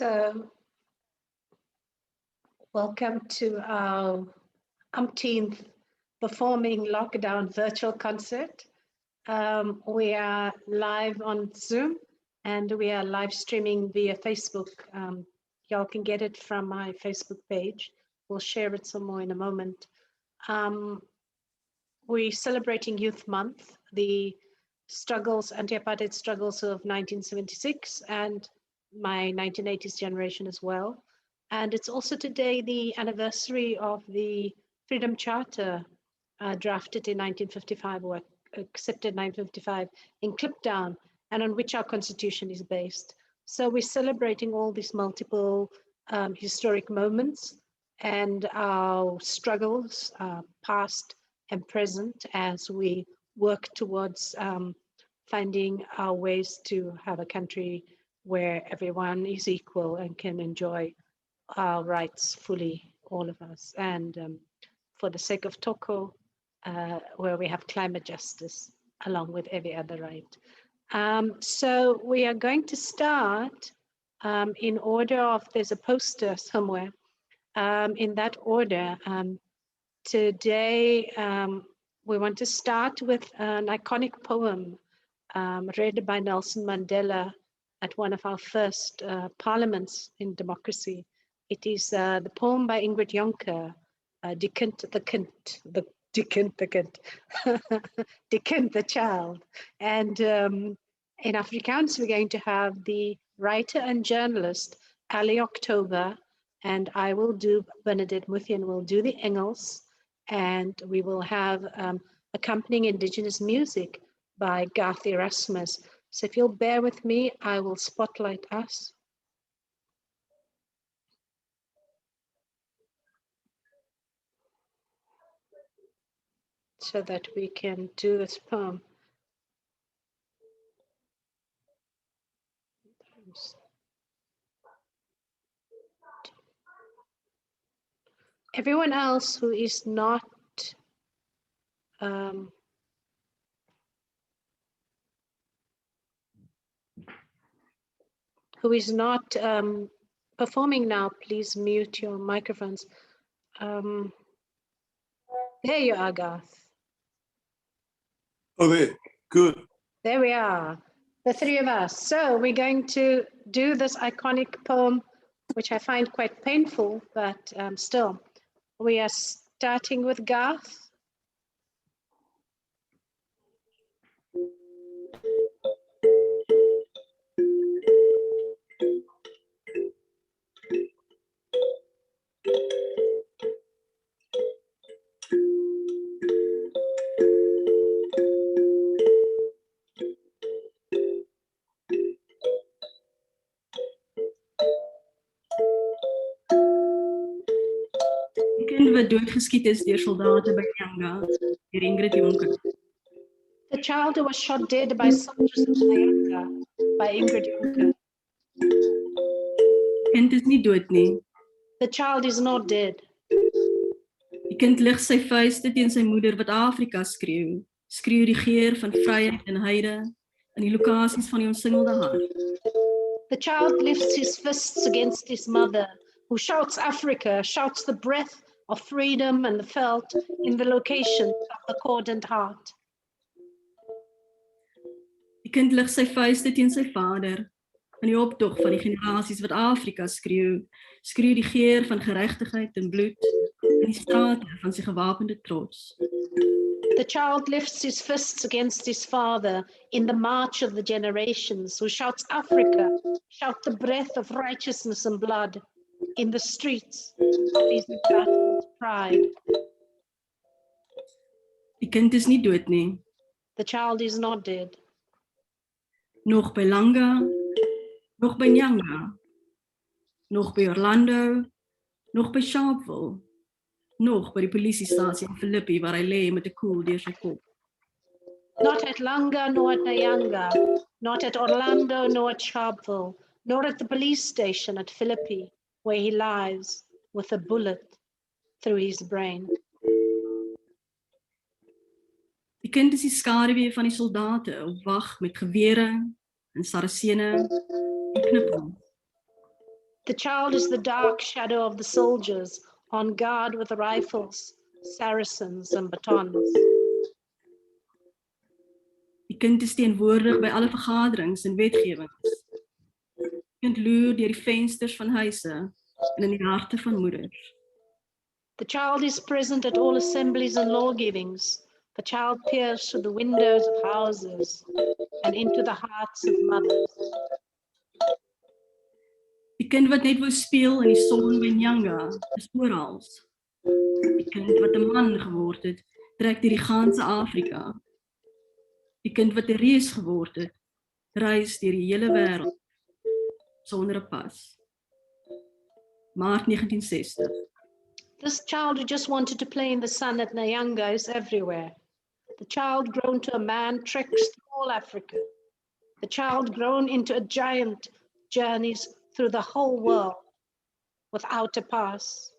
So, welcome to our umpteenth performing lockdown virtual concert. We are live on Zoom and we are live streaming via Facebook. Y'all can get it from my Facebook page. We'll share it some more in a moment. We're celebrating Youth Month, the struggles, anti-apartheid struggles of 1976 and my 1980s generation as well. And it's also today the anniversary of the Freedom Charter drafted in 1955 or accepted in 1955 in Kliptown, and on which our constitution is based. So we're celebrating all these multiple historic moments and our struggles, past and present, as we work towards finding our ways to have a country where everyone is equal and can enjoy our rights fully, all of us. And for the sake of Toko, where we have climate justice along with every other right. So we are going to start in order of, there's a poster somewhere, in that order. Today, we want to start with an iconic poem read by Nelson Mandela at one of our first parliaments in democracy. It is the poem by Ingrid Jonker, Die Kind, the child. And in Afrikaans, we're going to have the writer and journalist Ali October, and I will do, Bernadette Muthian will do the Engels, and we will have accompanying Indigenous music by Garth Erasmus. So if you'll bear with me, I will spotlight us. So that we can do this poem. Everyone else who is not performing now, please mute your microphones. There you are, Garth. Oh, there. Good. There we are, the three of us. So we're going to do this iconic poem, which I find quite painful, but still. We are starting with Garth. Wat doodgeskiet is deur soldate by Nyanga, deur Ingrid Jonker. The child who was shot dead by soldiers in Nyanga, by Ingrid Jonker. Kind is nie dood nie. The child is not dead. Die kind lig sy vuiste teen sy moeder wat Afrika skreeu. Skreeu die geur van vryheid en heide in die lokasies van die omsingelde hart. The child lifts his fists against his mother who shouts Africa, shouts the breath of freedom and the felt in the locations of the cordant heart. Die kind lig sy vuiste teen sy vader. In die optog van die generasies wat Afrika skreeu, skreeu die geur van geregtigheid en bloed in die strate van sy gewapende trots. The child lifts his fists against his father in the march of the generations, who shouts Africa, shout the breath of righteousness and blood in the streets of his embattled pride. Die kind is nie dood nie, The child is not dead. nog by Langa, nog by Nyanga, nog by Orlando, nog by Sharpeville, nog by die polisiestasie in Philippi waar hy lê met 'n koel deur sy kop. Not at Langa, nor at Nyanga, not at Orlando, nor at Sharpeville, nor at the police station at Philippi, where he lies with a bullet through his brain. Die kind is die skaduwee van die soldate op wag met gewere en sarasene en knippels. The child is the dark shadow of the soldiers on guard with rifles, saracens, and batons. Die kind is teenwoordig by alle vergaderings en wetgewings. Die kind loer deur die vensters van huise en in die harte van moeders. The child is present at all assemblies and law givings. The child peers through the windows of houses and into the hearts of mothers. Die kind wat net wou speel in die son by Nyanga is oral. Die kind wat 'n man geword het, trek deur die ganse Afrika. Die kind wat 'n reus geword het, reis deur die hele wêreld sonder 'n pas. Maart 1960. This child who just wanted to play in the sun at Nyanga is everywhere. The child grown to a man treks through all Africa. The child grown into a giant journeys through the whole world without a pass.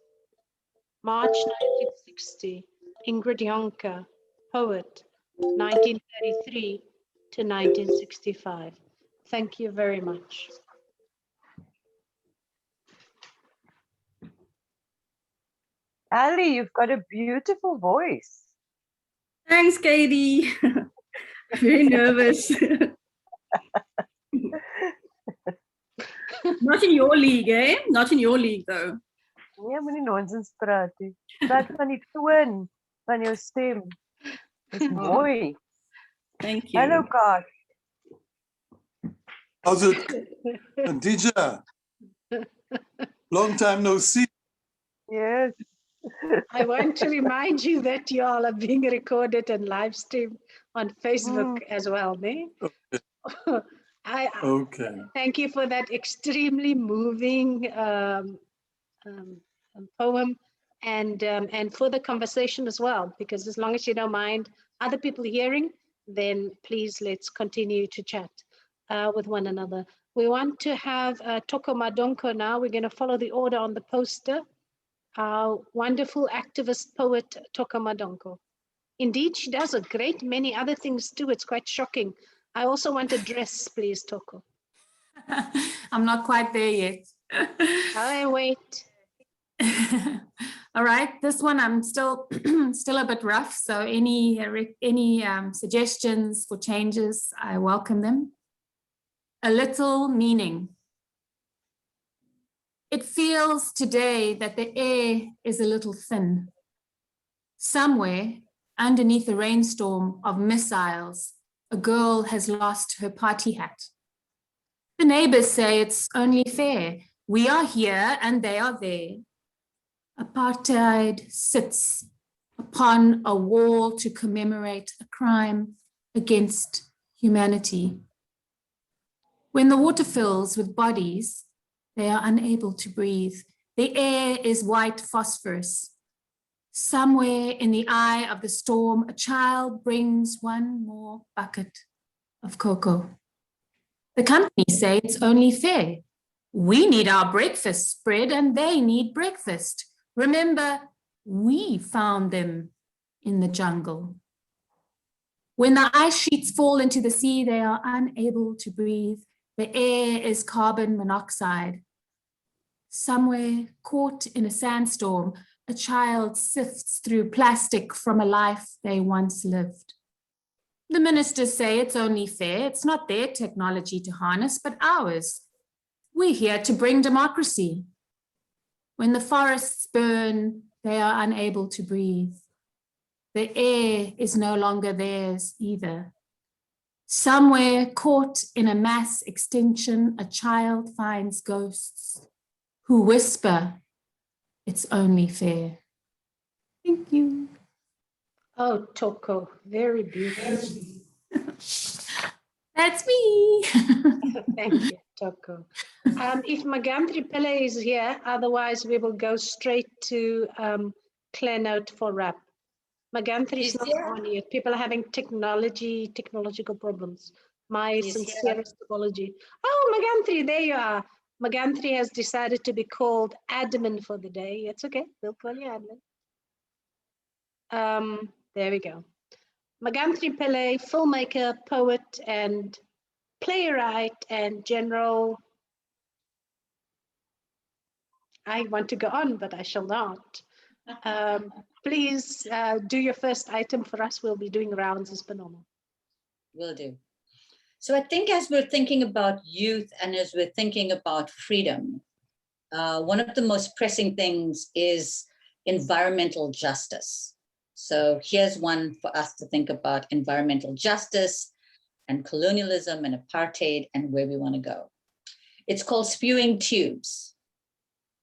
March 1960, Ingrid Jonker, poet, 1933 to 1965. Thank you very much. Ali, you've got a beautiful voice. Thanks, Katie. Very nervous. Not in your league, eh? Not in your league, though. Nee, moenie nonsens praat nie. Praat van die toon van jou stem. Dis mooi. Thank you. Hallo Kaat. How's it? Adija? Long time no see. Yes. I want to remind you that you all are being recorded and live streamed on Facebook as well, ne? I Okay. thank you for that extremely moving poem and for the conversation as well, because as long as you don't mind other people hearing, then please let's continue to chat with one another. We want to have Toko Madonko now. We're going to follow the order on the poster. Our wonderful activist poet, Toko Madonko. Indeed, she does a great many other things too. It's quite shocking. I also want a dress, please, Toko. I'm not quite there yet. I wait. All right, this one I'm still still a bit rough. So any suggestions for changes, I welcome them. A little meaning. It feels today that the air is a little thin. Somewhere underneath a rainstorm of missiles, a girl has lost her party hat. The neighbors say it's only fair. We are here and they are there. Apartheid sits upon a wall to commemorate a crime against humanity. When the water fills with bodies, they are unable to breathe. The air is white phosphorus. Somewhere in the eye of the storm, a child brings one more bucket of cocoa. The company say it's only fair. We need our breakfast spread and they need breakfast. Remember, we found them in the jungle. When the ice sheets fall into the sea, they are unable to breathe. The air is carbon monoxide. Somewhere caught in a sandstorm, a child sifts through plastic from a life they once lived. The ministers say it's only fair. It's not their technology to harness, but ours. We're here to bring democracy. When the forests burn, they are unable to breathe. The air is no longer theirs either. Somewhere caught in a mass extinction, a child finds ghosts who whisper, it's only fair. Thank you. Oh, Toko, very beautiful. That's me. Thank you, Toko. If Magantri Pillay is here, otherwise we will go straight to Claire Note for rap. Magantri is She's not here. on yet. People are having technological problems. My She's here. sincerest apology. Oh, Magantri, there you are. Magantri has decided to be called admin for the day. It's okay. We'll call you admin. There we go. Magantri Pillay, filmmaker, poet, and playwright, and general. I want to go on, but I shall not. Please do your first item for us. We'll be doing rounds as per normal. Will do. So I think as we're thinking about youth and as we're thinking about freedom, one of the most pressing things is environmental justice. So here's one for us to think about: environmental justice and colonialism and apartheid and where we want to go. It's called Spewing Tubes.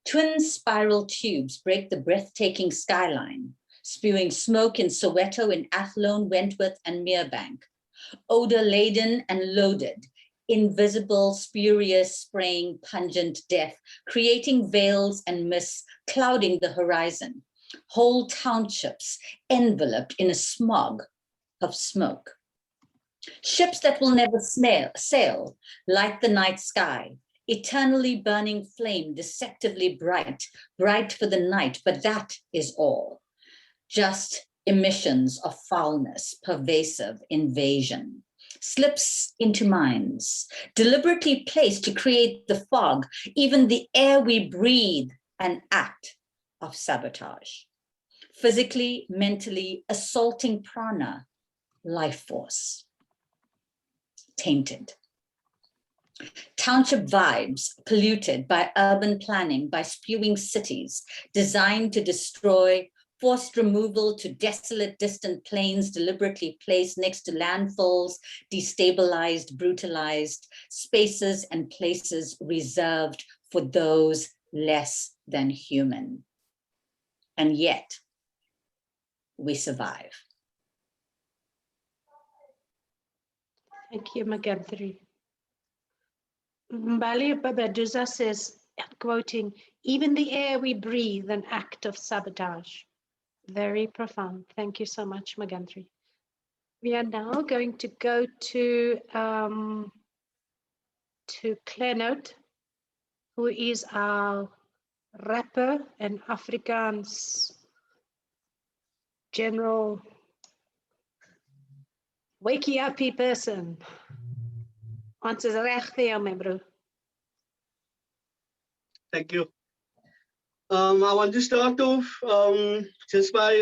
Twin spiral tubes break the breathtaking skyline, spewing smoke in Soweto, in Athlone, Wentworth, and Merebank. Odor-laden and loaded, invisible, spurious, spraying, pungent death, creating veils and mists, clouding the horizon. Whole townships enveloped in a smog of smoke. Ships that will never sail, light the night sky, eternally burning flame, deceptively bright, bright for the night, but that is all. Just emissions of foulness, pervasive invasion, slips into minds, deliberately placed to create the fog, even the air we breathe, an act of sabotage. Physically, mentally, assaulting prana, life force, tainted. Township vibes polluted by urban planning, by spewing cities designed to destroy, forced removal to desolate, distant plains deliberately placed next to landfalls, destabilized, brutalized, spaces and places reserved for those less than human. And yet, we survive. Thank you, Magantri. Mbali Babaduza says, quoting, even the air we breathe, an act of sabotage. Very profound. Thank you so much, Magantri. We are now going to go to Claire Note, who is our rapper and Afrikaans general wakey uppy person. Ons is reg vir jou, my bro. Thank you. I want to start off just by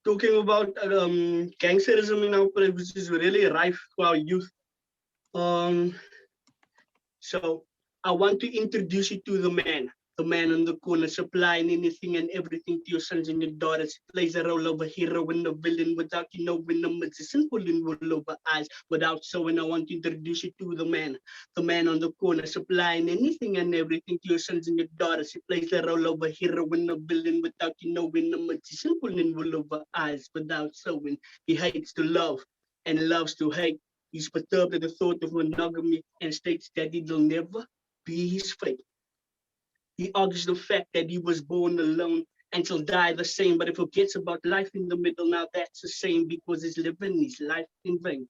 talking about gangsterism in our place, which is really rife for our youth. So I want to introduce you to the man on the corner, supplying anything and everything to your sons and your daughters. He plays a role of a hero and a villain without you knowing the magician pulling wool over eyes. Without showing, I want to introduce you to the man on the corner, supplying anything and everything to your sons and your daughters. He plays the role of a hero and a villain without you knowing the magician pulling wool over eyes. Without showing, he hates to love and loves to hate. He's perturbed at the thought of monogamy and states that it'll never be his fate. He argues the fact that he was born alone and shall die the same, but he forgets about life in the middle. Now that's the same, because he's living his life in vain.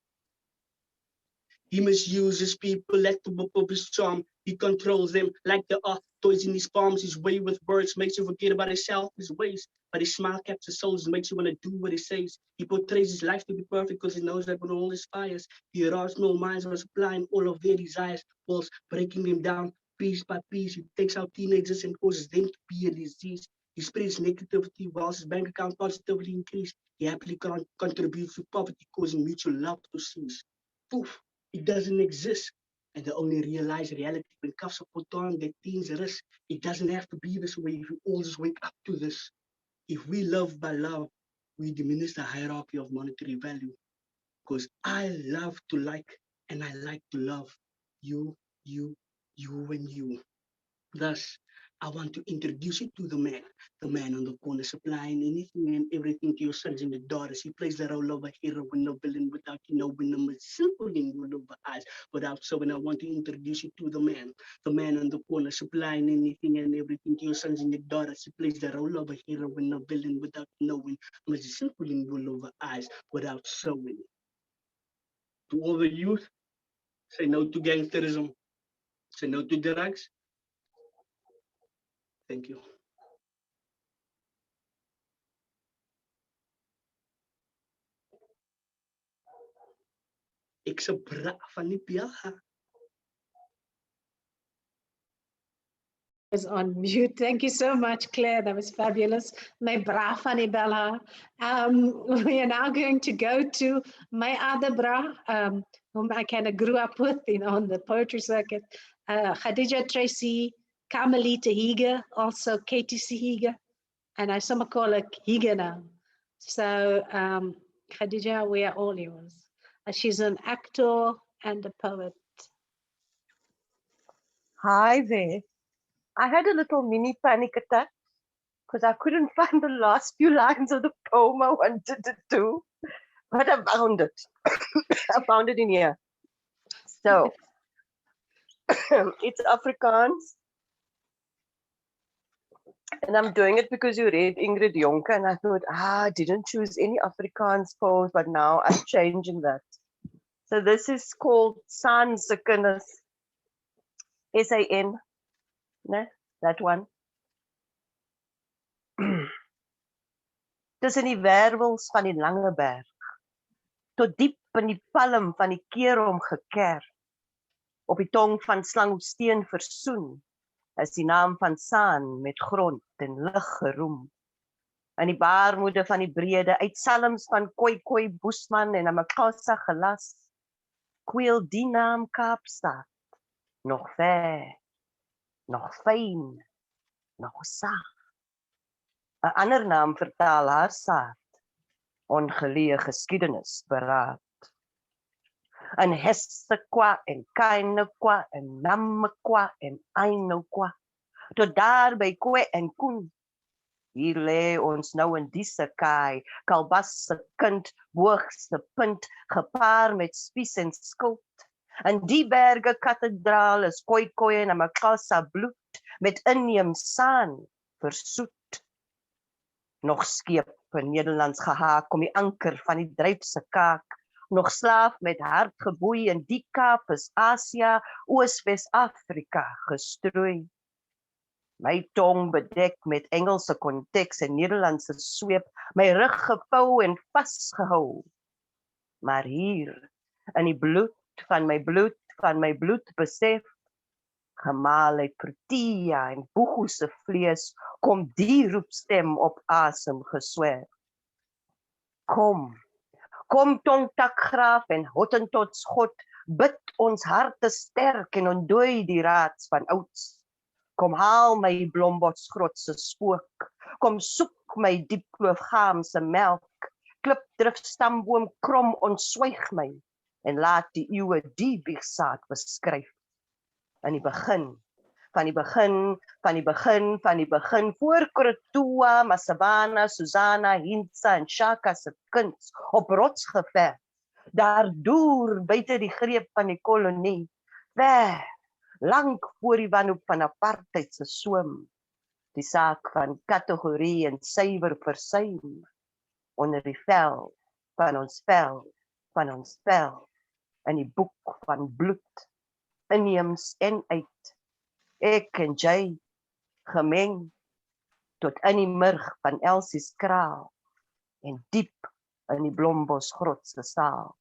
He misuses people at the whip of his charm. He controls them like they are toys in his palms. His way with words makes you forget about himself, his ways. But his smile captures souls and makes you want to do what he says. He portrays his life to be perfect because he knows that with all his fires, the irrational minds are supplying all of their desires, whilst breaking them down piece by piece, he takes out teenagers and causes them to be a disease. He spreads negativity whilst his bank account positively increase. He happily contributes to poverty, causing mutual love to cease. Poof, it doesn't exist. And they only realize reality when cuffs are put on, their teens risk. It doesn't have to be this way if we all just wake up to this. If we love by love, we diminish the hierarchy of monetary value. Because I love to like, and I like to love you, and you. Thus, I want to introduce you to the man on the corner supplying anything and everything to your sons and your daughters. He plays the role of a hero with no villain, without knowing them, a simple in over eyes. Without so, when I want to introduce you to the man on the corner supplying anything and everything to your sons and your daughters. He plays the role of a hero with no villain, without knowing them, a simple in over eyes. Without showing. To all the youth, say no to gangsterism, say no to drugs. Thank you. Ek se bra van die Belga. Was on mute. Thank you so much, Claire. That was fabulous. My bra van die Bella. We are now going to go to my other bra, whom I kind of grew up with, on the poetry circuit. Khadija Tracy, Carmelita Higa, also KTC Higa, and I some call her Higa now. So Khadija, we are all yours. She's an actor and a poet. Hi there. I had a little mini panic attack because I couldn't find the last few lines of the poem I wanted to do, but I found it. I found it in here. So it's Afrikaans. And I'm doing it because you read Ingrid Jonker, and I thought, I didn't choose any Afrikaans poems, but now I'm changing that. So this is called San se Kinders, S-A-N, né? That one. Tussen die wervels van die lange berg, tot diep in die palm van die keerom geker, op die tong van slangsteen versoen, is die naam van San met grond en lig geroem. In die baarmoede van die brede, uit salms van Koi Boesman en Amakosa gelas, kweel die naam Kaapstad, nog ver, nog fyn, nog sag. 'n ander naam vertaal haar saad, ongeleë geskiedenis beraad. In Hessequa en Kainekwa en Namekwa en Ainokwa, tot daar by Kwe en Koen. Hier lê ons nou in diese kaai, Kalbas se kind, hoogste punt, gepaar met spies en skild. In die berge kathedraal is Koi en Amakosa bloed, met inheems San versoet. Nog skeep in Nederlands gehaak om die anker van die dryfse kaak, nog slaaf met hart geboei in die Kaap is Asia, Oos-Wes-Afrika gestrooi. My tong bedek met Engelse konteks en Nederlandse sweep, my rug gevou en vasgehou. Maar hier, in die bloed van my bloed besef, gemaal uit Protea en Boegoe se vlees, kom die roepstem op asem geswerf. Kom tongtakgraaf en Hottentots God, bid ons harte sterk en ontdooi die raads van ouds. Kom haal my Blombotsgrot se spook, kom soek my diepkloofgaam se melk, klipdrif stamboom krom ontswyg my, en laat die eeue die biegsaad beskryf. In die begin, voor Krotoa, Massawana, Susanna, Hintsa en Shaka se kuns op rots geverf, daar deur buite die greep van die kolonie, ver, lank voor die wanhoop van apartheid se soem, die saak van kategorie en suiwer versuim, onder die vel van ons vel, in die boek van bloed, inheems en uit, ek en jy, gemeng, tot in die murg van Elsie's kraal, en diep in die Blombosgrot se saal.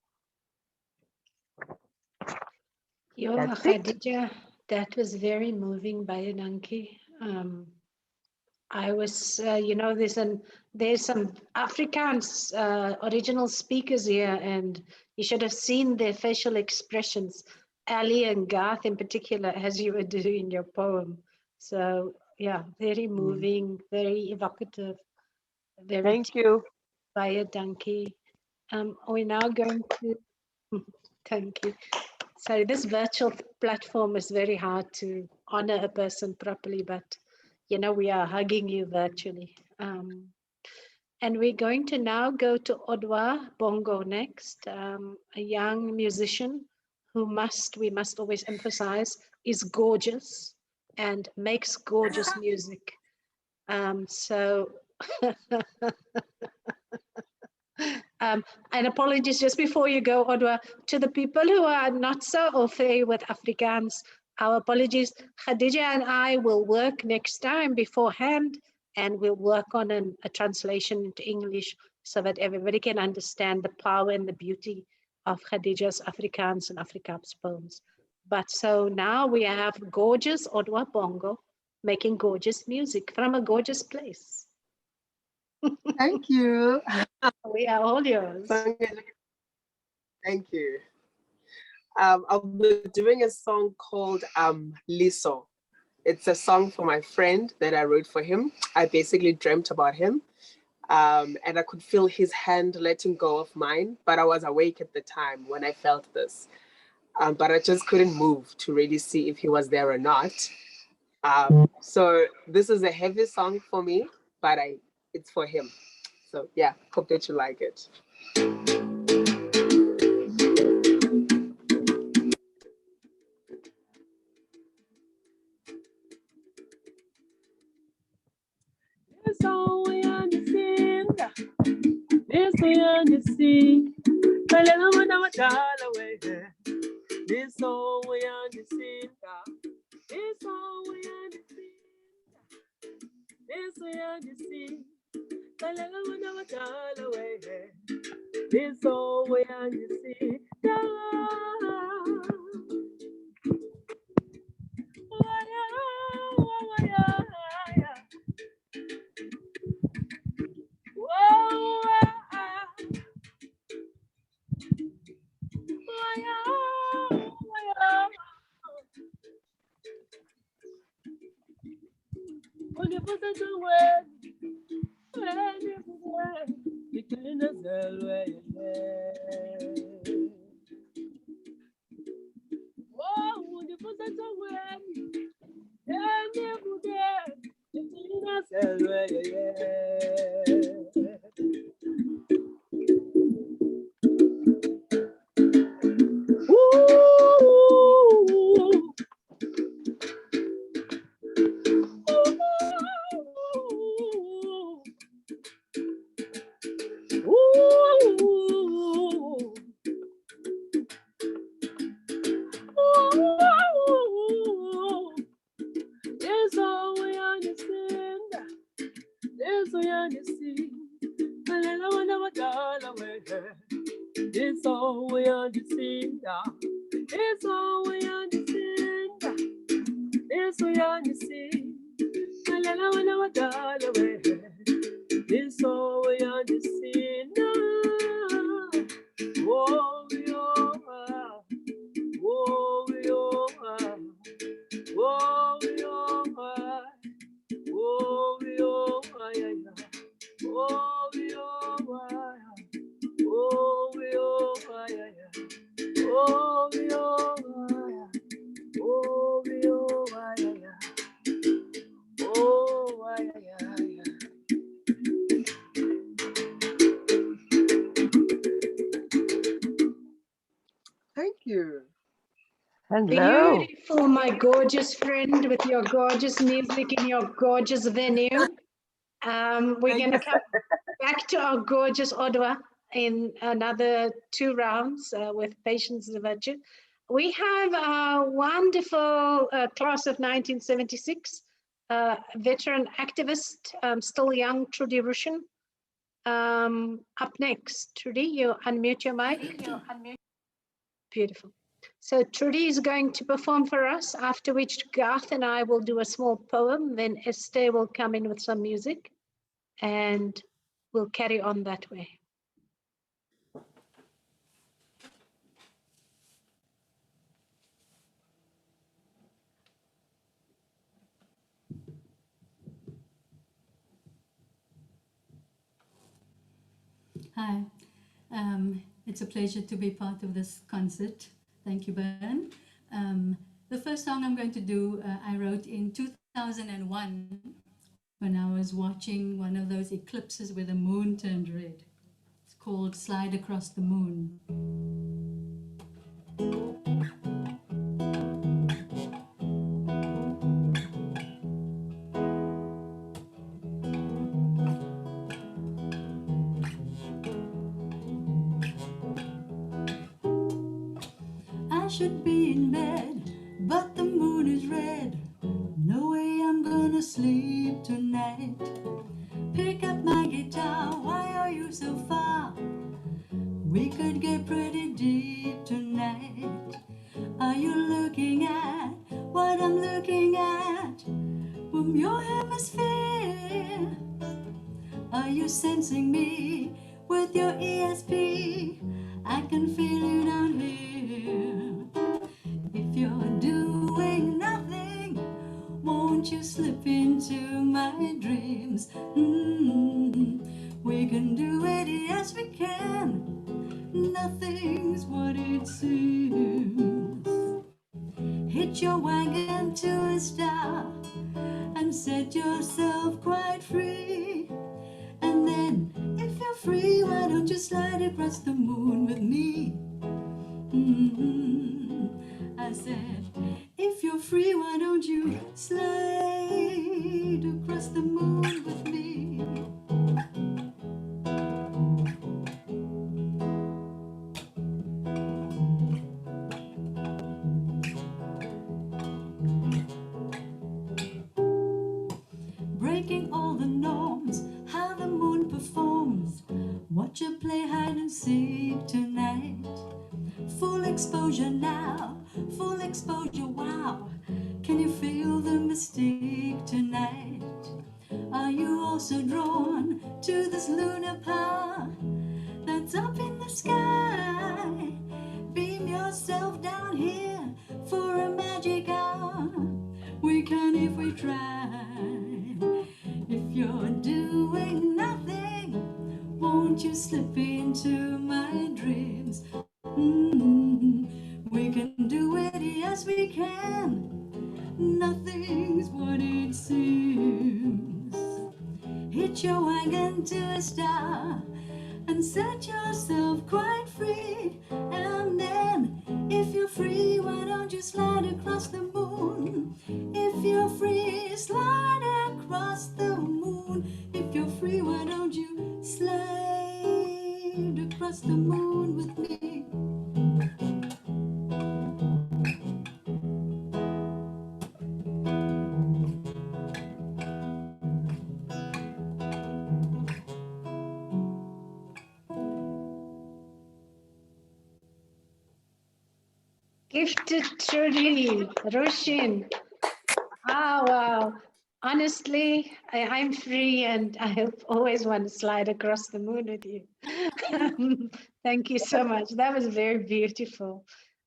Jo, That's it. Khadija, That was very moving, Bayananki. I was, there's some Afrikaans original speakers here, and you should have seen their facial expressions, Ali and Garth in particular, as you were doing your poem. So yeah, very moving, very evocative, very Thank you. Bayananki. We're now going to, thank you. So this virtual platform is very hard to honor a person properly, but we are hugging you virtually. And we're going to now go to Odwa Bongo next, a young musician who we must always emphasize, is gorgeous and makes gorgeous music. And apologies just before you go, Odwa, to the people who are not so au fait with Afrikaans, our apologies. Khadija and I will work next time beforehand, and we'll work on a translation into English so that everybody can understand the power and the beauty of Khadija's Afrikaans and Afrikaans poems. But so now we have gorgeous Odwa Bongo making gorgeous music from a gorgeous place. Thank you. We are all yours. Thank you. I'll be doing a song called Liso. It's a song for my friend that I wrote for him. I basically dreamt about him, and I could feel his hand letting go of mine, but I was awake at the time when I felt this. But I just couldn't move to really see if he was there or not. So this is a heavy song for me, but it's for him. So yeah, hope that you like it. Thank you. Hello. Beautiful, my gorgeous friend, with your gorgeous music in your gorgeous venue. We're going to come back to our gorgeous Odwa in another 2 rounds with Patience the Virtue. We have a wonderful class of 1976, veteran activist, still young, Trudy Rushin. Up next, Trudy, you unmute your mic. Beautiful. So Trudy is going to perform for us, after which Garth and I will do a small poem, then Esther will come in with some music, and we'll carry on that way. Hi, it's a pleasure to be part of this concert. Thank you, Bern. The first song I'm going to do, I wrote in 2001 when I was watching one of those eclipses where the moon turned red. It's called Slide Across the Moon. I should be in bed, but the moon is red. No way I'm gonna sleep tonight. Pick up my guitar, why are you so far? We could get pretty deep tonight. Are you looking at what I'm looking at from your hemisphere? Are you sensing me with your ESP? I can feel you down here. If you're doing nothing, won't you slip into my dreams? We can do it, yes we can. Nothing's what it seems. Hitch your wagon to a star and set yourself quite free. And then, if you're free, why don't you slide across the moon with me? I said, if you're free, why don't you slide across the moon with me? Breaking all the norms, how the moon performs. Watch her play hide and seek tonight. Full exposure now, full exposure, wow. Can you feel the mystique tonight? Are you also drawn to this lunar power that's up in the sky? Beam yourself down here for a magic hour. We can if we try. If you're doing nothing, won't you slip into my dreams? We can do it, yes we can. Nothing's what it seems. Hitch your wagon to a star and set yourself quite free. And then, if you're free, why don't you slide across the moon? If you're free, slide across the moon. If you're free, why don't you slide across the moon with me? Gifted Trudy, Roshin. Wow. Honestly, I'm free and I always want to slide across the moon with you. Thank you so much. That was very beautiful.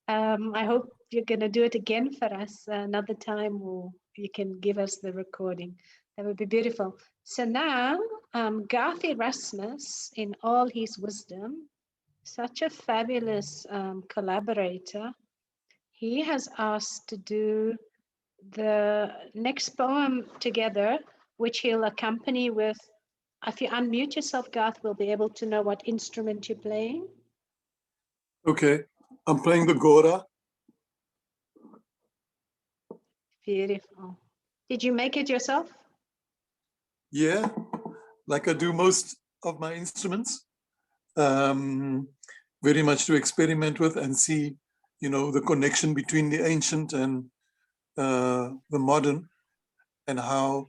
I hope you're going to do it again for us another time, or you can give us the recording. That would be beautiful. So now, Garth Erasmus, in all his wisdom, such a fabulous collaborator, he has asked to do the next poem together, which he'll accompany with, if you unmute yourself, Garth, we'll be able to know what instrument you're playing. Okay, I'm playing the Gora. Beautiful. Did you make it yourself? Yeah, like I do most of my instruments. Very much to experiment with and see, you know, the connection between the ancient and the modern, and how,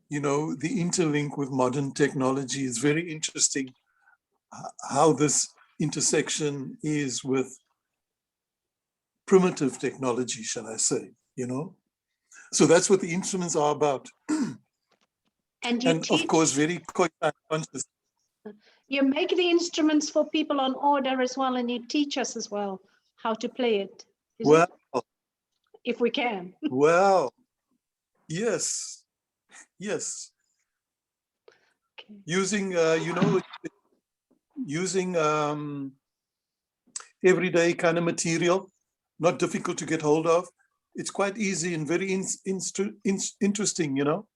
you know, the interlink with modern technology is very interesting. How this intersection is with primitive technology, shall I say, you know? So that's what the instruments are about. And you And of teach, course, very conscious. you make the instruments for people on order as well, and you teach us as well how to play it. Is Well, it? If we can. well, yes, yes. Okay. Using, you know, using everyday kind of material, not difficult to get hold of. It's quite easy and very interesting, you know.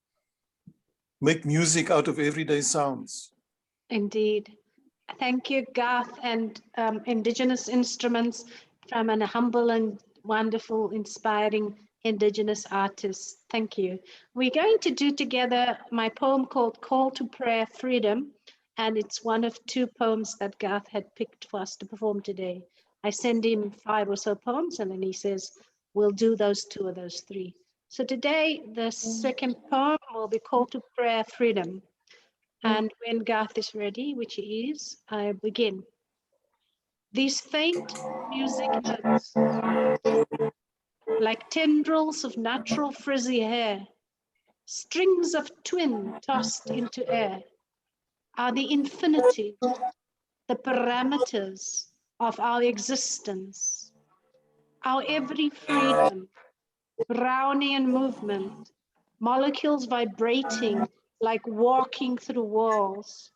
Make music out of everyday sounds. Indeed. Thank you, Garth, and Indigenous Instruments from a humble and wonderful, inspiring Indigenous artist. Thank you. We're going to do together my poem called Call to Prayer Freedom, and it's one of 2 poems that Garth had picked for us to perform today. I send him 5 or so poems, and then he says, we'll do those 2 or those 3. So today, the second poem will be Call to Prayer Freedom. And when Garth is ready, which he is, I begin. These faint music notes, like tendrils of natural frizzy hair, strings of twin tossed into air, are the infinity, the parameters of our existence, our every freedom, Brownian movement, molecules vibrating like walking through walls,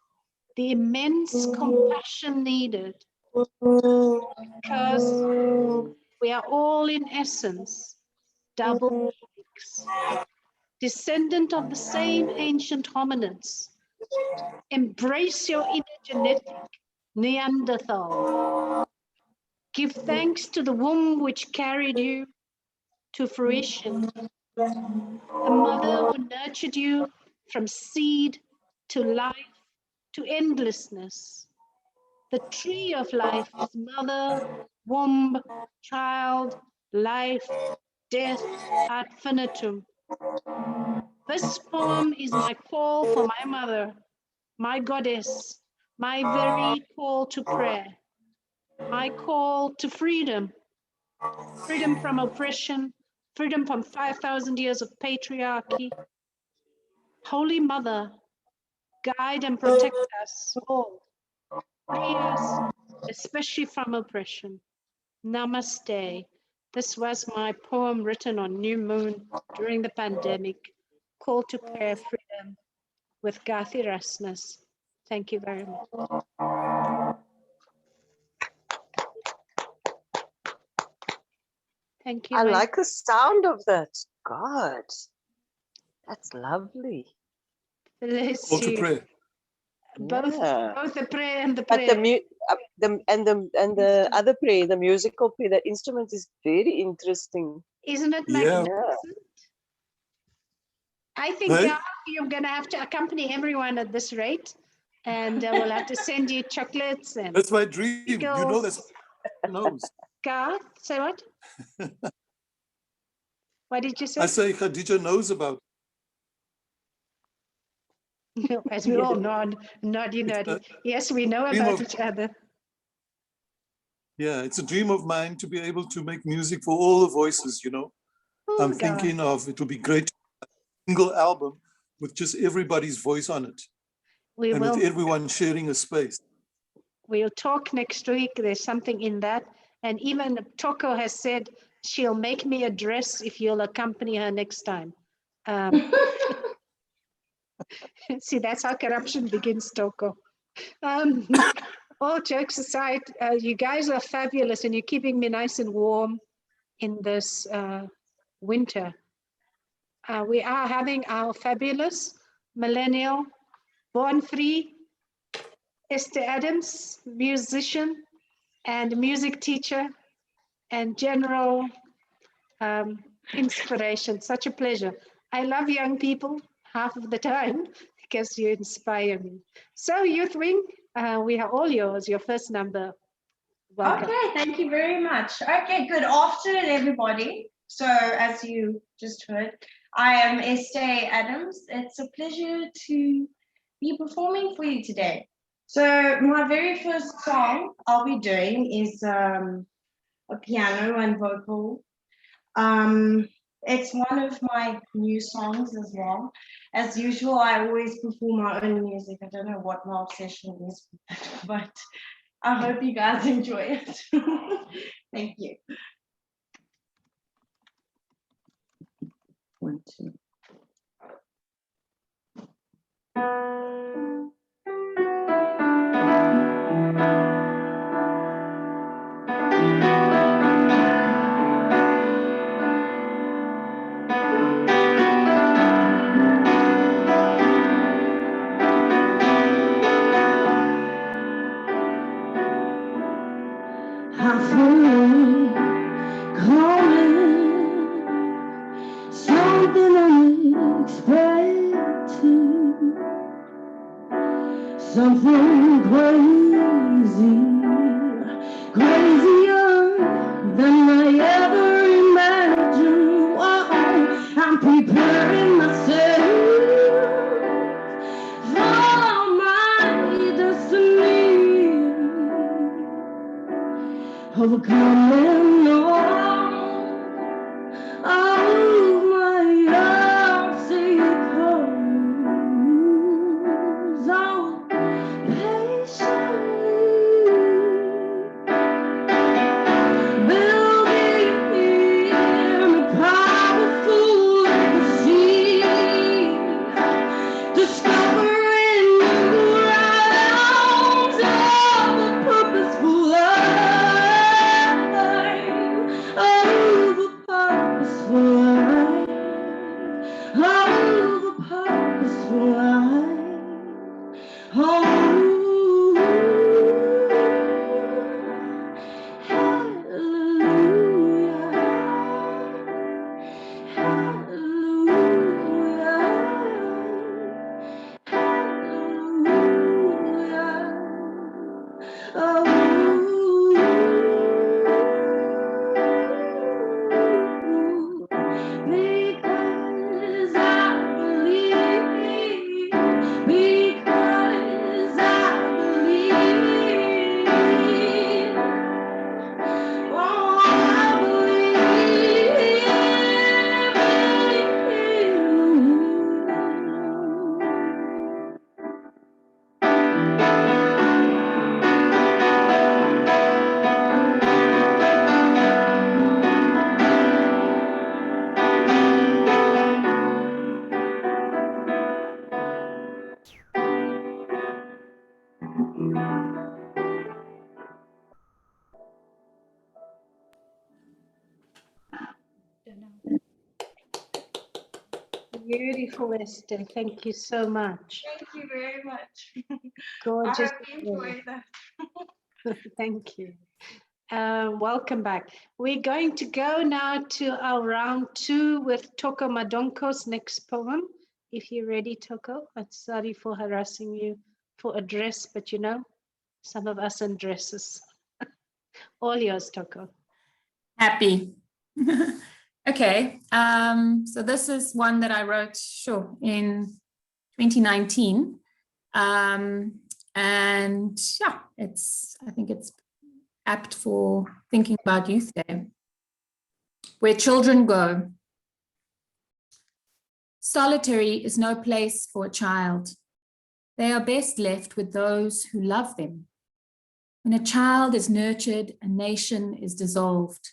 the immense compassion needed, because we are all in essence double helix, descendant of the same ancient hominids. Embrace your inner genetic Neanderthal. Give thanks to the womb which carried you to fruition, the mother who nurtured you from seed to life to endlessness. The tree of life is mother, womb, child, life, death, ad infinitum. This poem is my call for my mother, my goddess, my very call to prayer, my call to freedom, freedom from oppression, freedom from 5,000 years of patriarchy. Holy Mother, guide and protect us all. Free us, especially from oppression. Namaste. This was my poem written on New Moon during the pandemic, Call to Prayer Freedom with Garth Erasmus. Thank you very much. Thank you. I my- like the sound of that. God, that's lovely. Bless Call to you. prayer. Both, Yeah. both the prayer and the But prayer. the other prayer, the musical prayer, the instrument is very interesting. Isn't it Yeah. magnificent? I think Hey? you're going to have to accompany everyone at this rate, and we'll have to send you chocolates and That's my dream. You know, pickles. that's knows. Garth, say what? What did you say? I say Khadija knows about As we all nod, noddy, noddy. Yes, we know dream about of- each other. Yeah, it's a dream of mine to be able to make music for all the voices, you know. Oh, I'm God. thinking of, it would be great, a single album with just everybody's voice on it. We And will. with everyone sharing a space. We'll talk next week. There's something in that. And even Toko has said she'll make me a dress if you'll accompany her next time. See, that's how corruption begins, Toko. All jokes aside, you guys are fabulous and you're keeping me nice and warm in this winter. We are having our fabulous millennial, born free, Esther Adams, musician and music teacher and general inspiration. Such a pleasure. I love young people half of the time because you inspire me. So Youth Wing, we are all yours, your first number. Welcome. Okay, thank you very much. Okay, good afternoon, everybody. So as you just heard, I am Esther Adams. It's a pleasure to be performing for you today. So my very first song I'll be doing is a piano and vocal. It's one of my new songs as well. As usual, I always perform my own music. I don't know what my obsession is with it, but I hope you guys enjoy it. Thank you. 1, 2. I feel calling, something unexpected, something crazy, crazier than I ever imagined. Whoa, I'm preparing myself for my destiny. Overcoming all my obstacles, all patiently building a powerful machine, discovering new realms of a purposeful life. Oh, the purposeful life. Oh, the purposeful life. Oh, hallelujah. Hallelujah. Hallelujah. Oh. Because I believe, because I believe, oh, I Beautiful, Esther. Thank you so much. Thank you very much. I Gorgeous. hope you enjoyed that. Thank you. Welcome back. We're going to go now to our round 2 with Toko Madonko's next poem. If you're ready, Toko. I'm sorry for harassing you for a dress, but you know, some of us in dresses. All yours, Toko. Happy. Okay, so this is one that I wrote, in 2019. And yeah, I think it's apt for thinking about Youth Day. Where children go. Solitary is no place for a child. They are best left with those who love them. When a child is nurtured, a nation is dissolved.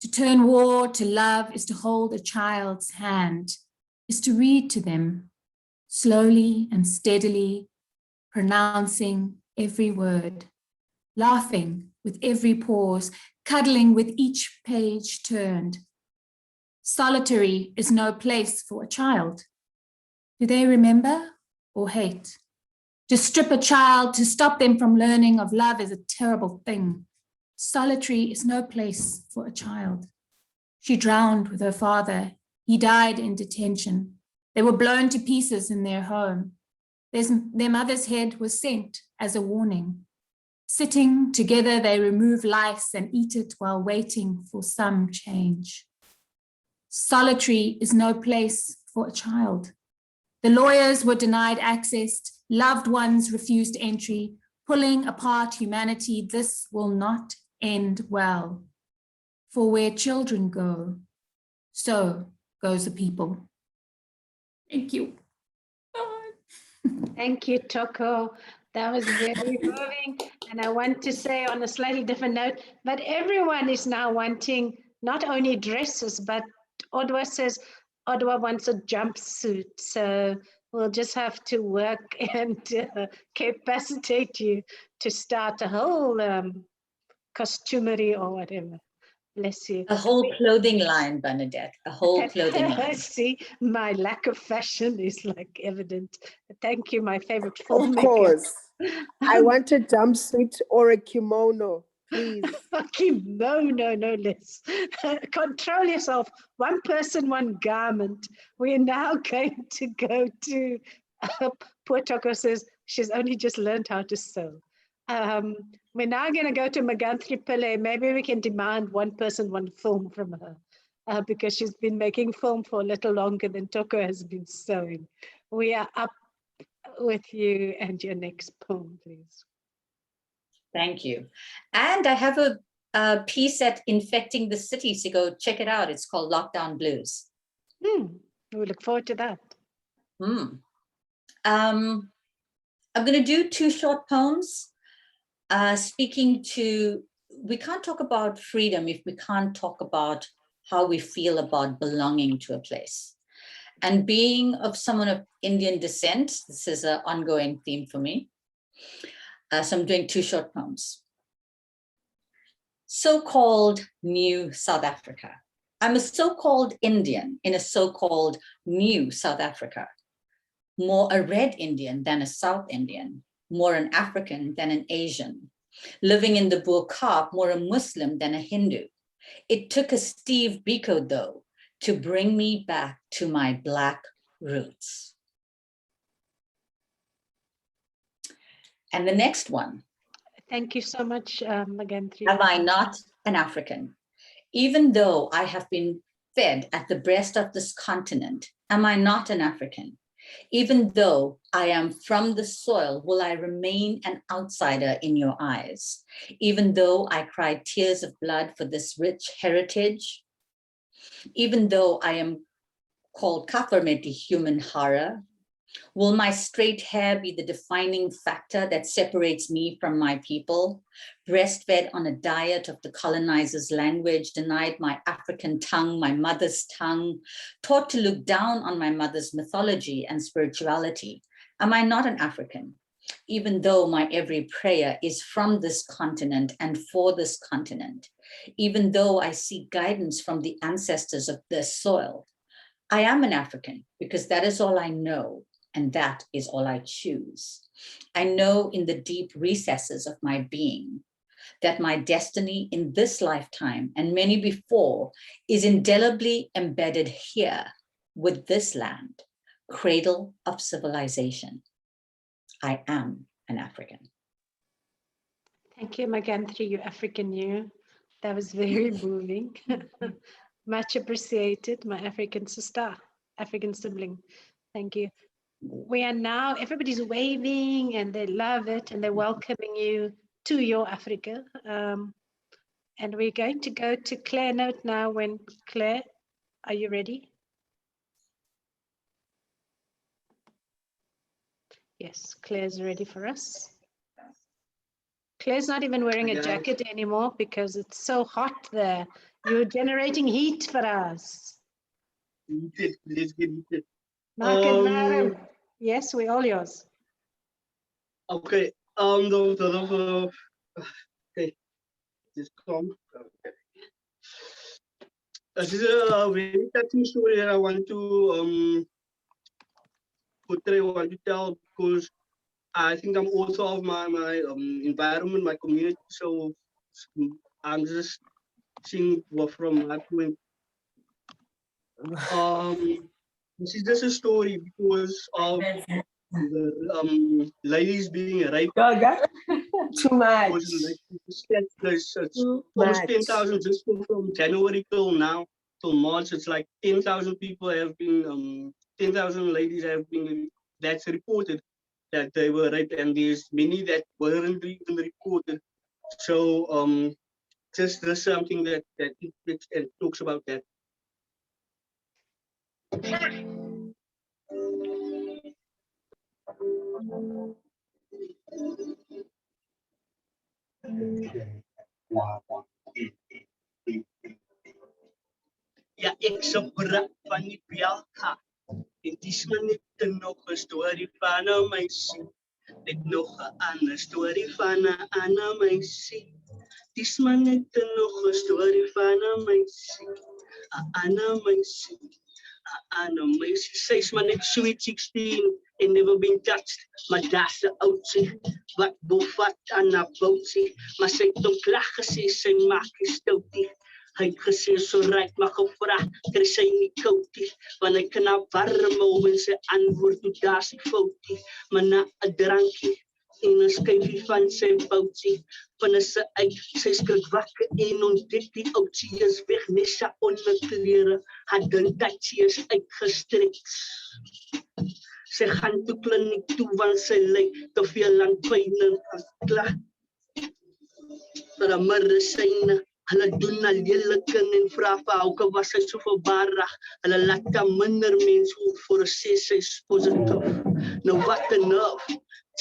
To turn war to love is to hold a child's hand, is to read to them, slowly and steadily, pronouncing every word, laughing with every pause, cuddling with each page turned. Solitary is no place for a child. Do they remember or hate? To strip a child, to stop them from learning of love is a terrible thing. Solitary is no place for a child. She drowned with her father. He died in detention. They were blown to pieces in their home. Their mother's head was sent as a warning. Sitting together, they remove lice and eat it while waiting for some change. Solitary is no place for a child. The lawyers were denied access, loved ones refused entry, pulling apart humanity. This will not end well. For where children go, so goes the people. Thank you. Thank you, Toko. That was very moving. And I want to say on a slightly different note, but everyone is now wanting not only dresses, but Odwa says Odwa wants a jumpsuit. So we'll just have to work and capacitate you to start a whole costumery or whatever. Bless you. A whole clothing line, Bernadette, a whole clothing line. See, my lack of fashion is like evident. Thank you, my favorite Of filmmaker. course. I want a jumpsuit or a kimono, please. Kimono, no less. Control yourself. One person, one garment. We're now going to go to, poor Toko says she's only just learned how to sew. We're now going to go to Magantri Pillay. Maybe we can demand one person, one film from her because she's been making film for a little longer than Toko has been sewing. We are up with you and your next poem, please. Thank you. And I have a piece at Infecting the City, so go check it out. It's called Lockdown Blues. We look forward to that. I'm going to do 2 short poems. Speaking to, we can't talk about freedom if we can't talk about how we feel about belonging to a place. And being of someone of Indian descent, this is an ongoing theme for me. So I'm doing 2 short poems. So-called new South Africa. I'm a so-called Indian in a so-called new South Africa. More a red Indian than a South Indian. More an African than an Asian, living in the Boer-Kaap, more a Muslim than a Hindu. It took a Steve Biko, though, to bring me back to my Black roots. And the next one. Thank you so much, Magantri. Am I not an African? Even though I have been fed at the breast of this continent, am I not an African? Even though I am from the soil, will I remain an outsider in your eyes? Even though I cried tears of blood for this rich heritage? Even though I am called Kafarmeti human horror? Will my straight hair be the defining factor that separates me from my people? Breastfed on a diet of the colonizer's language, denied my African tongue, my mother's tongue, taught to look down on my mother's mythology and spirituality. Am I not an African? Even though my every prayer is from this continent and for this continent, even though I seek guidance from the ancestors of this soil, I am an African because that is all I know. And that is all I choose. I know in the deep recesses of my being that my destiny in this lifetime and many before is indelibly embedded here with this land, cradle of civilization. I am an African. Thank you, Magantri, you African you. That was very moving. Much appreciated, my African sister, African sibling. Thank you. We are now, everybody's waving and they love it and they're welcoming you to your Africa. And we're going to go to Claire Note now. When Claire, are you ready? Yes, Claire's ready for us. Claire's not even wearing a jacket anymore because it's so hot there. You're generating heat for us. Let's get heated. Yes, we're all yours. Okay. Okay. Just come. Okay. This is a very touching story that I want to portray, want to tell, because I think I'm also of my environment, my community. So I'm just seeing from my point. This is just a story because of the ladies being raped. Too much. There's almost 10,000 just from January till now, till March. It's like 10,000 people have been, 10,000 ladies have been, that's reported that they were raped, and there's many that weren't even reported. So just there's something that it talks about that. Ja, ek se brak van die belka. En dis maar net nog 'n storie van 'n meisie. Net nog 'n ander storie van 'n ander meisie. Dis maar net nog 'n storie van 'n meisie. 'n ander meisie. 'n ander meisie. Sy's maar net sweet 16 and never been touched. Maar daar's 'n oudsie wat bofat aan 'n boutsie. Maar sy het hom klaar gesê sy maak nie stoutie. Hy het gesê so ryk maar gevra, kry sy nie koutie, want hy kan haar warm hou en sy antwoord toe daar's nie foutie, maar na 'n drankie en 'n skyfie van sy boutjie, van sy uit, sy skrik wakker en ontdek die oudjie is weg, net sy onderklere, haar dintatjie is uitgestrek. Sy gaan toe kliniek toe, want sy lyk te veel aan pyn en klag. Vir 'n medisyne. Hulle doen al lelike en vra vir hoekom was sy so verbarig. Hulle laat dan minder mense hoor voor sê sy's positief. Nou wat 'n nerf.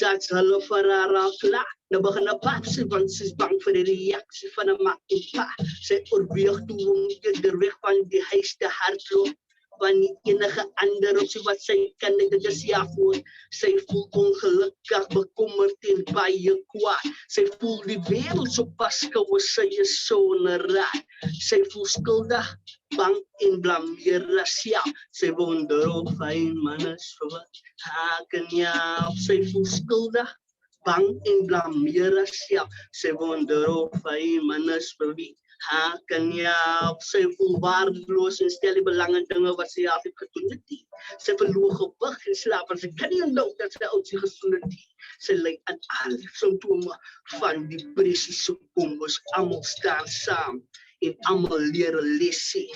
Judge hulle vir haar al klaar. Nou begin 'n pap sy, want sy's bang vir die reaksie van 'n mak en pa. Sy oorweeg toe om eerder weg van die huis te hardloop. Want nie enige ander opsie wat sy kan, dit is ja voor. Sy voel ongelukkig, bekommerd en baie kwaad. Sy voel die wêreld so paskoue, sy is so 'n raad. Sy voel skuldig, bang en blameer haarself. Sy wonder of hy man is vir wat haar kan help. Sy voel skuldig, bang en blameer haarself. Sy wonder of hy man is vir wie haar kan help. Sy voel waardeloos en stel die belang in dinge wat sy half het gedoen het. Sy verloor gewig en slaap, en sy kan nie onthou dat sy oudjie gesoen het. Sy ly aan al die simptome van depressie. So kom ons almal staan saam en almal leer 'n lesie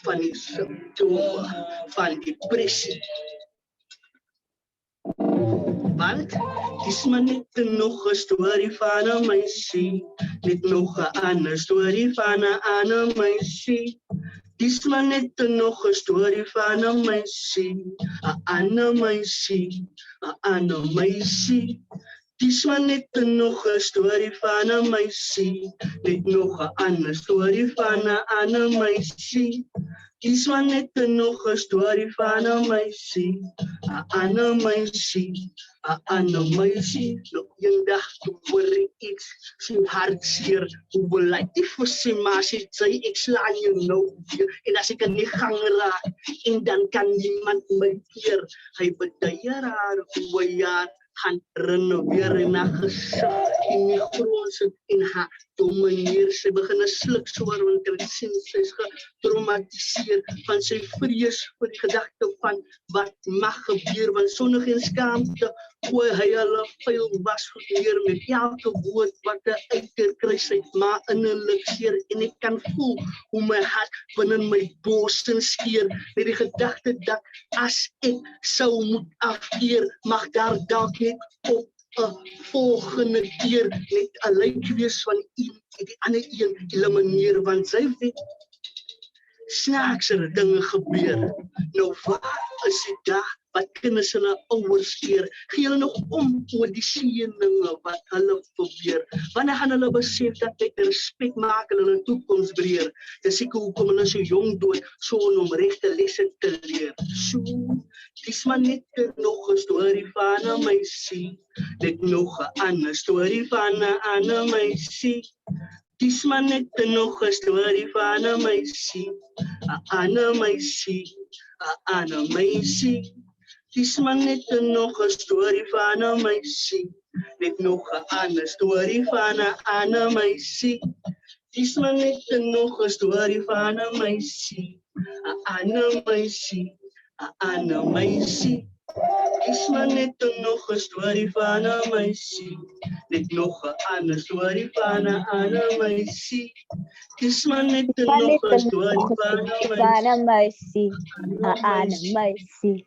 van die simptome van depressie. Want dis maar net nog 'n storie van 'n meisie, net nog 'n ander storie van 'n ander meisie. Dis maar net nog 'n storie van 'n meisie, 'n ander meisie, 'n ander meisie. Dis maar net nog 'n storie van 'n meisie, net nog 'n ander storie van 'n ander meisie. Dis maar net nog 'n storie van 'n meisie, 'n ander meisie, 'n ander meisie. Nog eendag toe hoor ek iets, sy hartseer, hoe beleid die vir sy ma, sy sê ek slaan jou nou weer, en as ek in die gang raak, en dan kan niemand my keer. Hy beduier haar hoe 'n jaar gaan renoveer en haar gesig in die grond sit en haar domineer. Sy begin 'n sluk swaar, want ek sien sy's getraumatiseer van sy vrees vir die gedagte van wat mag gebeur, want sonder geen skaamte gooi hy hulle vuil wasgoed neer met elke woord wat hy uitkry. Sy ma innerlik seer en ek kan voel hoe my hart binne my borste skeer met die gedagte dat as ek sou moet afkeer, mag daar dalk net op 'n volgende keer net 'n lyk wees van een en die ander een elimineer, want sy weet snaaksere dinge gebeur. Nou waar is die dag wat kinders hulle ouers keer? Gee hulle nog om oor die seëninge wat hulle probeer? Wanneer gaan hulle besef dat met respek maak hulle toekoms breër? Dis seker hoekom hulle so jong dood, so om regte lesse te leer. So, dis maar net nog 'n storie van 'n meisie, net nog 'n ander storie van 'n ander meisie. Dis maar net nog 'n storie van 'n meisie, 'n ander meisie, 'n ander meisie. Dis maar net nog 'n storie van 'n meisie, net nog 'n ander storie van 'n ander meisie. Dis maar net nog 'n storie van 'n meisie, 'n ander meisie, 'n ander meisie. Dis maar net nog 'n storie van 'n meisie, net nog 'n ander storie van 'n ander meisie. Dis maar net nog 'n storie van 'n meisie, 'n ander meisie.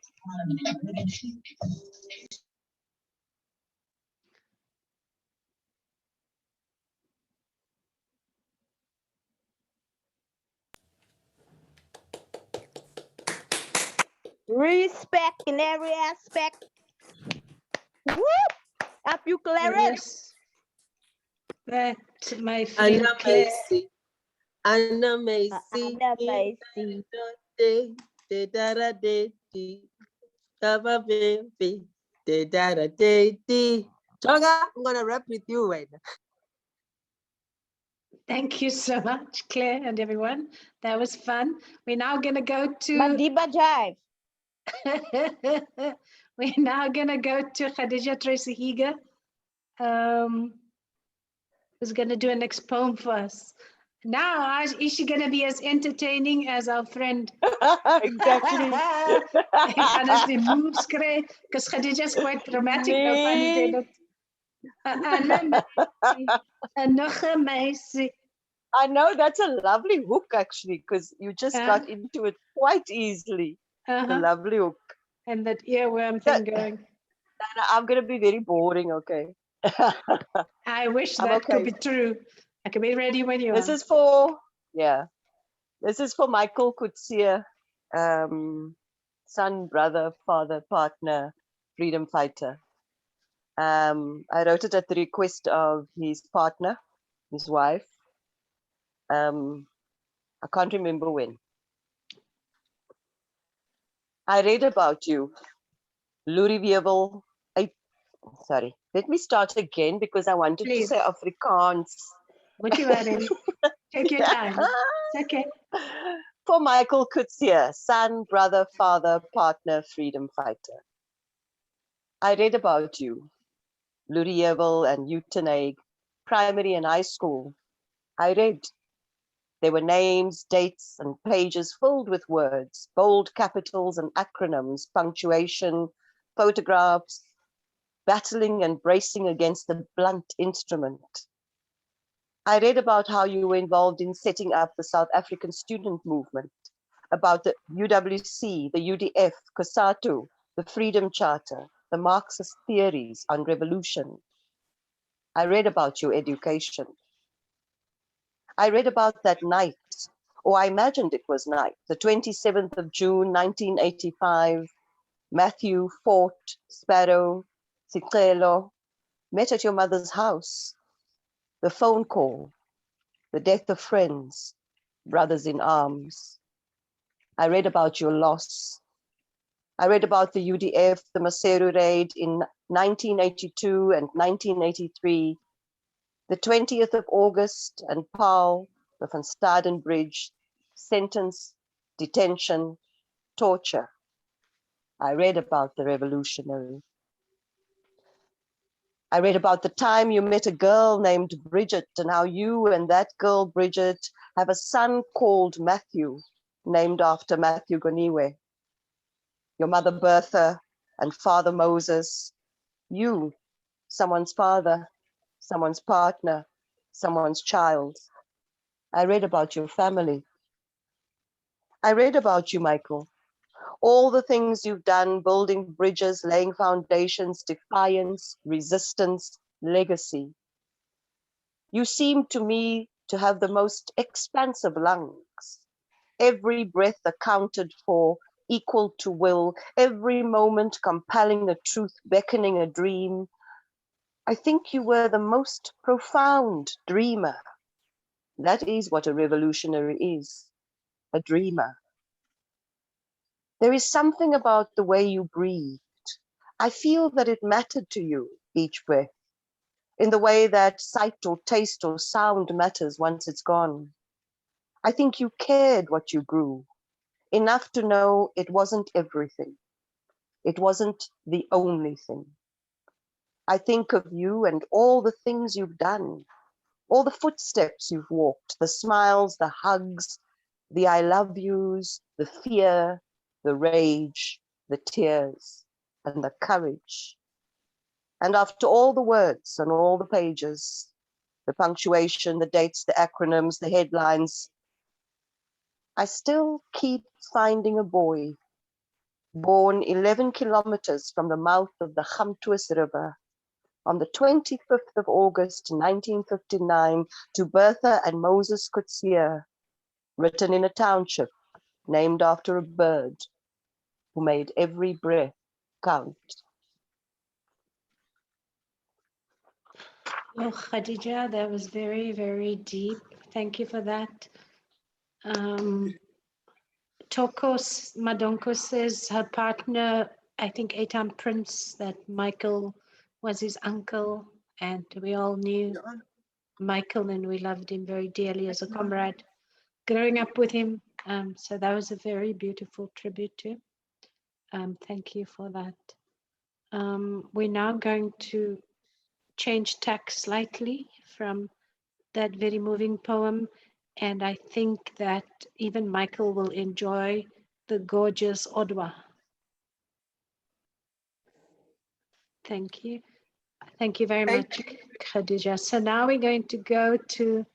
Respect in every aspect. Woo! Up you, Clarence. Yes. That my friend Anna Claire. Macy. Anna Macy. Anna Macy. De da da de de. Kaba baby. De da da de de. Tonga, I'm gonna rap with you right now. Thank you so much, Claire and everyone. That was fun. We're now going to go to... Madiba Jive. We're now going to go to Khadija Tracy Higa, who's going to do a next poem for us. Now, is she going to be as entertaining as our friend? Exactly. Gaan ons die moves kry? Because Khadija is quite dramatic. Nou kan nie sê dat- En nog 'n meisie. I know that's a lovely hook actually, because you just Yeah. got into it quite easily. The Uh-huh. lovely hook. And that earworm thing going. I'm going to be very boring, okay? I wish I'm that could okay. be true. I can be ready when you This are. is for, yeah. This is for Michael Coetzee, son, brother, father, partner, freedom fighter. I wrote it at the request of his partner, his wife. I can't remember when. I read about you, Luriwevel. Sorry, let me start again because I wanted Please. to say Afrikaans. What you are in? Take your time. It's okay. For Michael Coetzee, son, brother, father, partner, freedom fighter. I read about you, Luriwevel and Uitenhage, primary and high school. I read. There were names, dates, and pages filled with words, bold capitals and acronyms, punctuation, photographs, battling and bracing against the blunt instrument. I read about how you were involved in setting up the South African student movement, about the UWC, the UDF, COSATU, the Freedom Charter, the Marxist theories on revolution. I read about your education. I read about that night, or I imagined it was night, the 27th of June, 1985, Matthew, Fort, Sparrow, Sicelo, met at your mother's house, the phone call, the death of friends, brothers in arms. I read about your loss. I read about the UDF, the Maseru raid in 1982 and 1983, the 20th of August and Paul, the Van Staden Bridge, sentence, detention, torture. I read about the revolutionary. I read about the time you met a girl named Bridget and how you and that girl, Bridget, have a son called Matthew, named after Matthew Goniwe. Your mother Bertha and father Moses, you, someone's father, someone's partner, someone's child. I read about your family. I read about you, Michael. All the things you've done, building bridges, laying foundations, defiance, resistance, legacy. You seem to me to have the most expansive lungs. Every breath accounted for, equal to will, every moment compelling a truth, beckoning a dream. I think you were the most profound dreamer. That is what a revolutionary is, a dreamer. There is something about the way you breathed. I feel that it mattered to you, each breath, in the way that sight or taste or sound matters once it's gone. I think you cared what you grew, enough to know it wasn't everything. It wasn't the only thing. I think of you and all the things you've done, all the footsteps you've walked, the smiles, the hugs, the I love yous, the fear, the rage, the tears, and the courage. And after all the words and all the pages, the punctuation, the dates, the acronyms, the headlines, I still keep finding a boy born 11 kilometers from the mouth of the Gamtoos River on the 25th of August, 1959, to Bertha and Moses Coetzee, written in a township named after a bird, who made every breath count. Oh, Khadija, that was very, very deep. Thank you for that. Tokos Madonko says her partner, I think Etam Prince, that Michael was his uncle, and we all knew Michael and we loved him very dearly as a comrade growing up with him. So that was a very beautiful tribute to him. Thank you for that. We're now going to change tack slightly from that very moving poem. And I think that even Michael will enjoy the gorgeous Odwa. Thank you. Thank you very much, Khadija. So now we're going to go to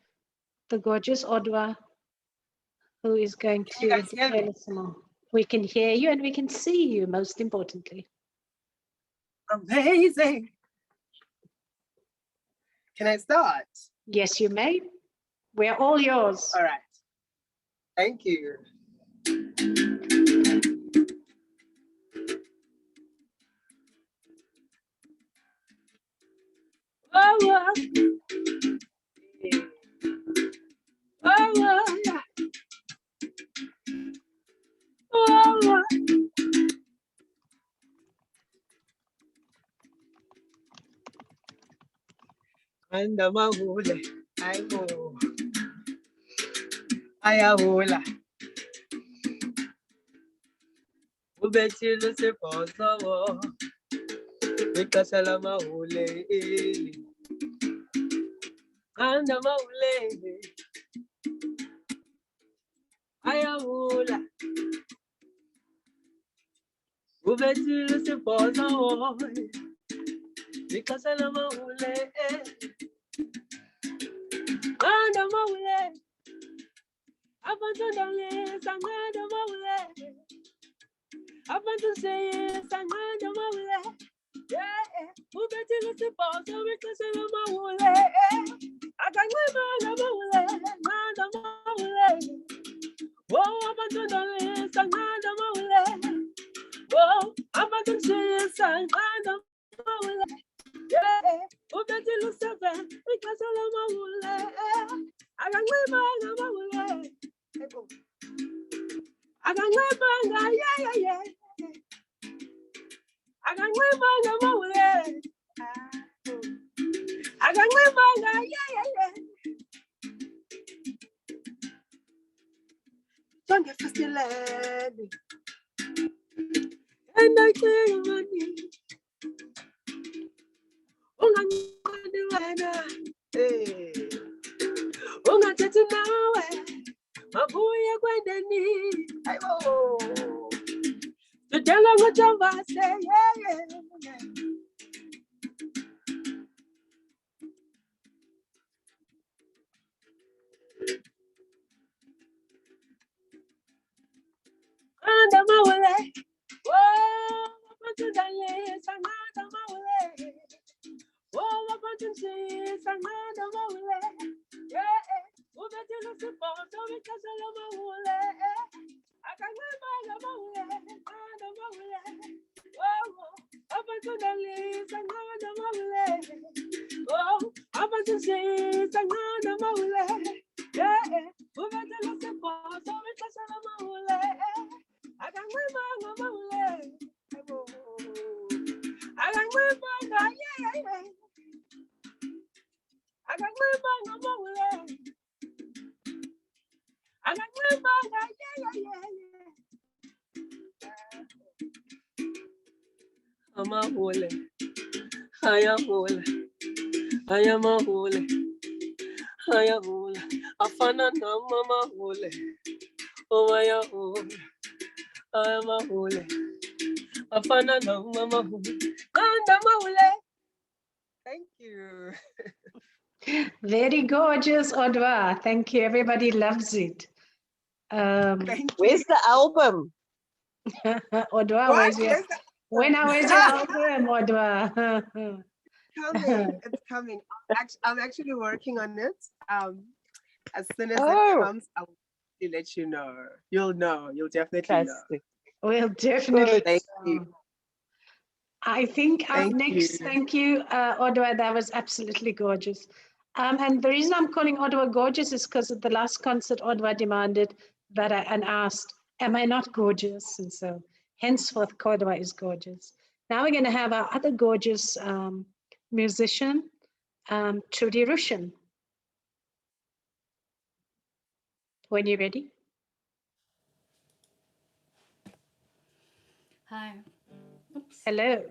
the gorgeous Odwa, who is going to tell us some more. We can hear you and we can see you, most importantly. Amazing. Can I start? Yes, you may. We're all yours. All right. Thank you. Oh, oh. Oh, oh. Oh, Andamahule, aibo, ayahula. Ubechile seposawo, ikasala mahule, andamahule, ayahula. Ubechile seposawo, ikasala mahule, andamahule. Abandonale, sangada mawule. Abandonale, sangada mawule. Yeah, ubeti lusi poso wikasela mawule. Akangwema na mawule, nada mawule. Oh, abandonale, sangada mawule. Oh, abandonale, sangada mawule. Yeah, ubeti lusi wikasela mawule. Akangwema na mawule. I can remember, yeah. I can remember, mawule. I can remember, yeah. Don't get fascinated. And I tell money. Unga nyana, hey. Unga tete nawe. Mabuya kwende ni, ayo. Tujenga ngochamba say, yeah. Anda mawule, oh, wapatudale, sangada mawule. Oh, wapatudale, sangada mawule, yeah. Ubetilo sipoto wikasala mawule. Akangwema mawule, anda mawule. Oh, abandonale, sangada mawule. Oh, abandonale, sangada mawule. Yeah, ubetilo sipoto wikasala mawule. Akangwema mawule. Akangwema, yeah. Akangwema mawule. I can remember, yeah. I'm a hole. I am hole. I am a hole. I am hole. I found a mama hole. Oh, I am hole. I am a hole. I found a mama hole. And I'm a hole. Thank you. Very gorgeous, Odwa. Thank you. Everybody loves it. Where's the album? Odwa, where's your album, Odwa? It's coming. I'm actually working on it. As soon as it comes, I will let you know. You'll know. You'll definitely know. We'll definitely. Thank you. I think up Thank next, you. thank you, Ottawa. That was absolutely gorgeous. And the reason I'm calling Ottawa gorgeous is because at the last concert, Ottawa demanded that and asked, am I not gorgeous? And so henceforth, Ottawa is gorgeous. Now we're going to have our other gorgeous musician, Trudy Rushin. When you're ready. Hi. Oops. Hello.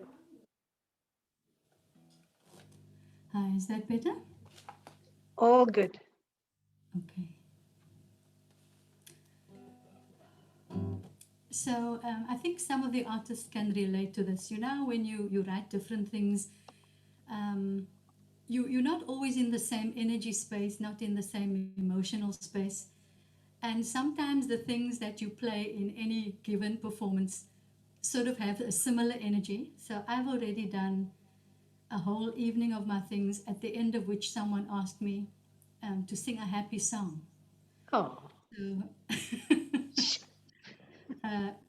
Hi, is that better? All good. Okay. So I think some of the artists can relate to this. You know, when you write different things, you're not always in the same energy space, not in the same emotional space. And sometimes the things that you play in any given performance sort of have a similar energy. So I've already done a whole evening of my things, at the end of which someone asked me to sing a happy song. Oh. So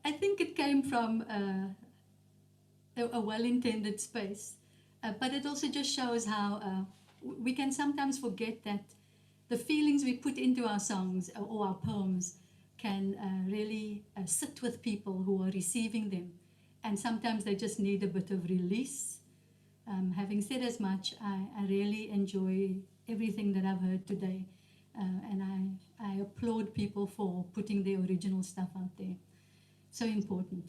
I think it came from a well-intended space, but it also just shows how we can sometimes forget that the feelings we put into our songs or our poems can really sit with people who are receiving them, and sometimes they just need a bit of release. Having said as much, I really enjoy everything that I've heard today, and I applaud people for putting their original stuff out there. So important.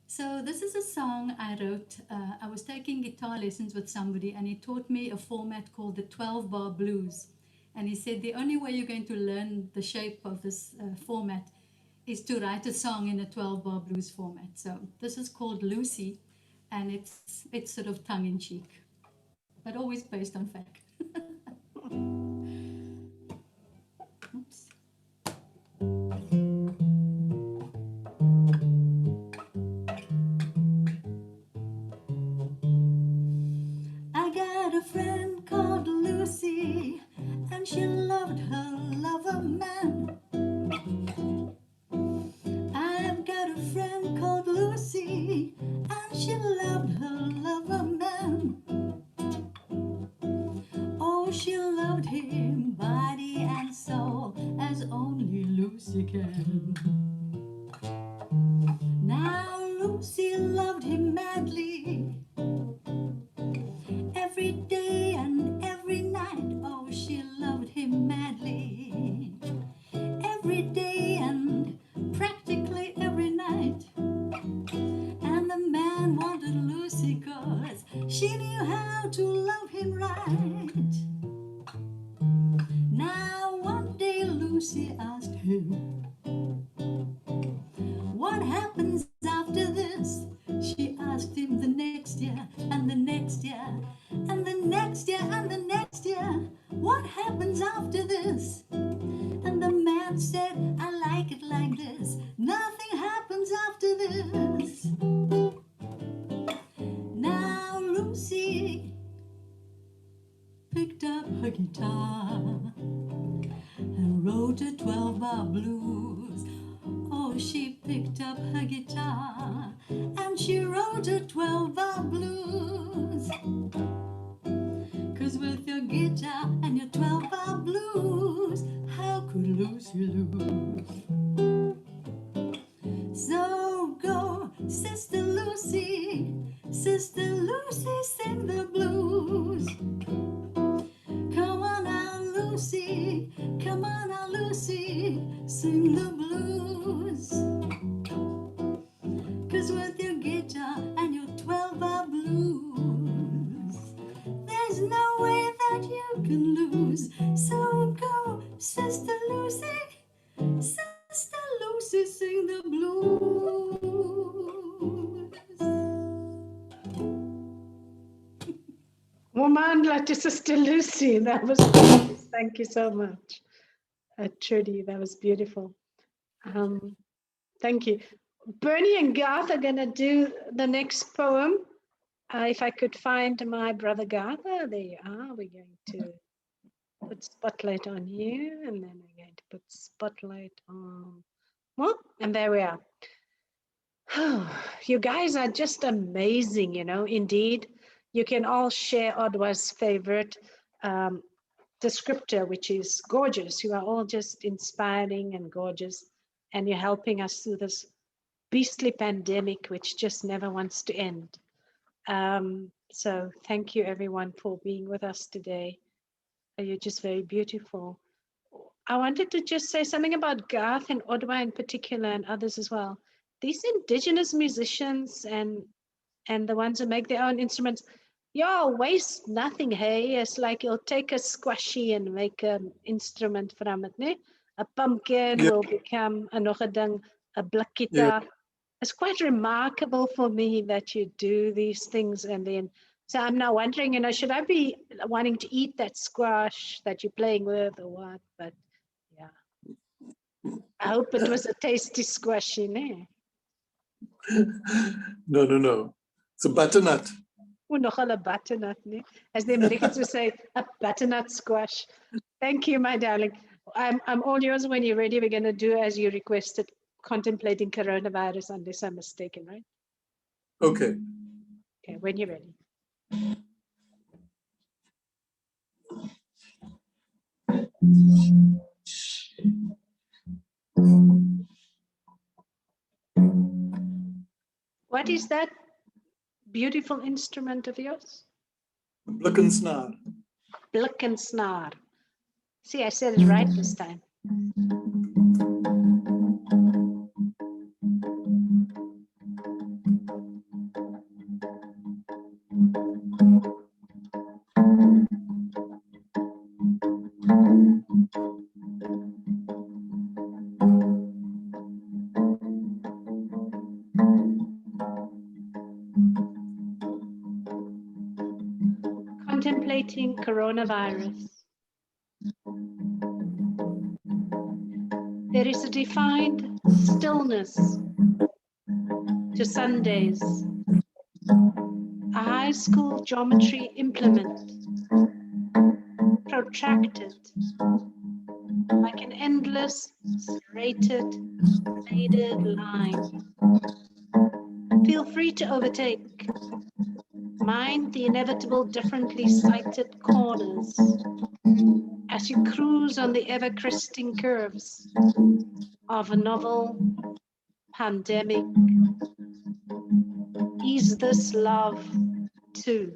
So this is a song I wrote. I was taking guitar lessons with somebody, and he taught me a format called the 12-bar blues. And he said the only way you're going to learn the shape of this format is to write a song in a 12-bar blues format. So this is called Lucy, and it's sort of tongue-in-cheek, but always based on fact. Oops. I got a friend called Lucy, and she loved her lover man. I've got a friend called Lucy, and she loved her lover man. Oh, she loved him body and soul, as only Lucy can. Now Lucy loved him madly, every day and every night. Oh, she loved him madly, every day and practically every night. And the man wanted Lucy 'cause she knew how to love him right. Now one day Lucy asked him, what happens after this? She asked him the next year, and the next year, and the next year, and the next year. What happens after this? And the man said, I like it like this. Nothing happens after this. Now Lucy picked up her guitar and wrote a 12-bar blues. Oh, she picked up her guitar and she wrote a 12-bar blues. 'Cause with your guitar and your 12-bar blues, how could Lucy lose? So go, Sister Lucy, Sister Lucy, sing the blues. Come on now, Lucy, come on now, Lucy, sing the blues. 'Cause with your guitar and your 12-bar blues, there's no way that you can lose. So go, Sister Lucy, Sister Lucy, sing the blues. Woman, like to Sister Lucy, that was gorgeous. Thank you so much, Trudy. That was beautiful. Thank you. Bernie and Garth are going to do the next poem. If I could find my brother Garth, there you are. We're going to put spotlight on you, and then we're going to put spotlight on, well, and there we are. You guys are just amazing, you know, indeed. You can all share Odwa's favorite descriptor, which is gorgeous. You are all just inspiring and gorgeous, and you're helping us through this beastly pandemic, which just never wants to end. So thank you everyone for being with us today. You're just very beautiful. I wanted to just say something about Garth and Odwa in particular, and others as well. These indigenous musicians and the ones who make their own instruments, y'all waste nothing, hey? It's like you'll take a squashy and make an instrument from it, né? A pumpkin Yeah. will become nog 'n ding, a blik Yeah. guitar. It's quite remarkable for me that you do these things, and then so I'm now wondering, you know, should I be wanting to eat that squash that you're playing with or what? But yeah, I hope it was a tasty squashy, né? No. It's a butternut. Nogal 'n butternut, né? As the Americans would say, a butternut squash. Thank you, my darling. I'm all yours when you're ready. We're going to do as you requested, contemplating coronavirus, unless I'm mistaken, right? Okay. Okay, when you're ready. What is that beautiful instrument of yours? Blikkensnaar. Blikkensnaar. See, I said it right this time. Contemplating coronavirus. There is a defined stillness to Sundays. A high school geometry implement, protracted, like an endless, serrated, faded line. Feel free to overtake. Mind the inevitable differently sighted corners as you cruise on the ever-cresting curves of a novel pandemic. Is this love too?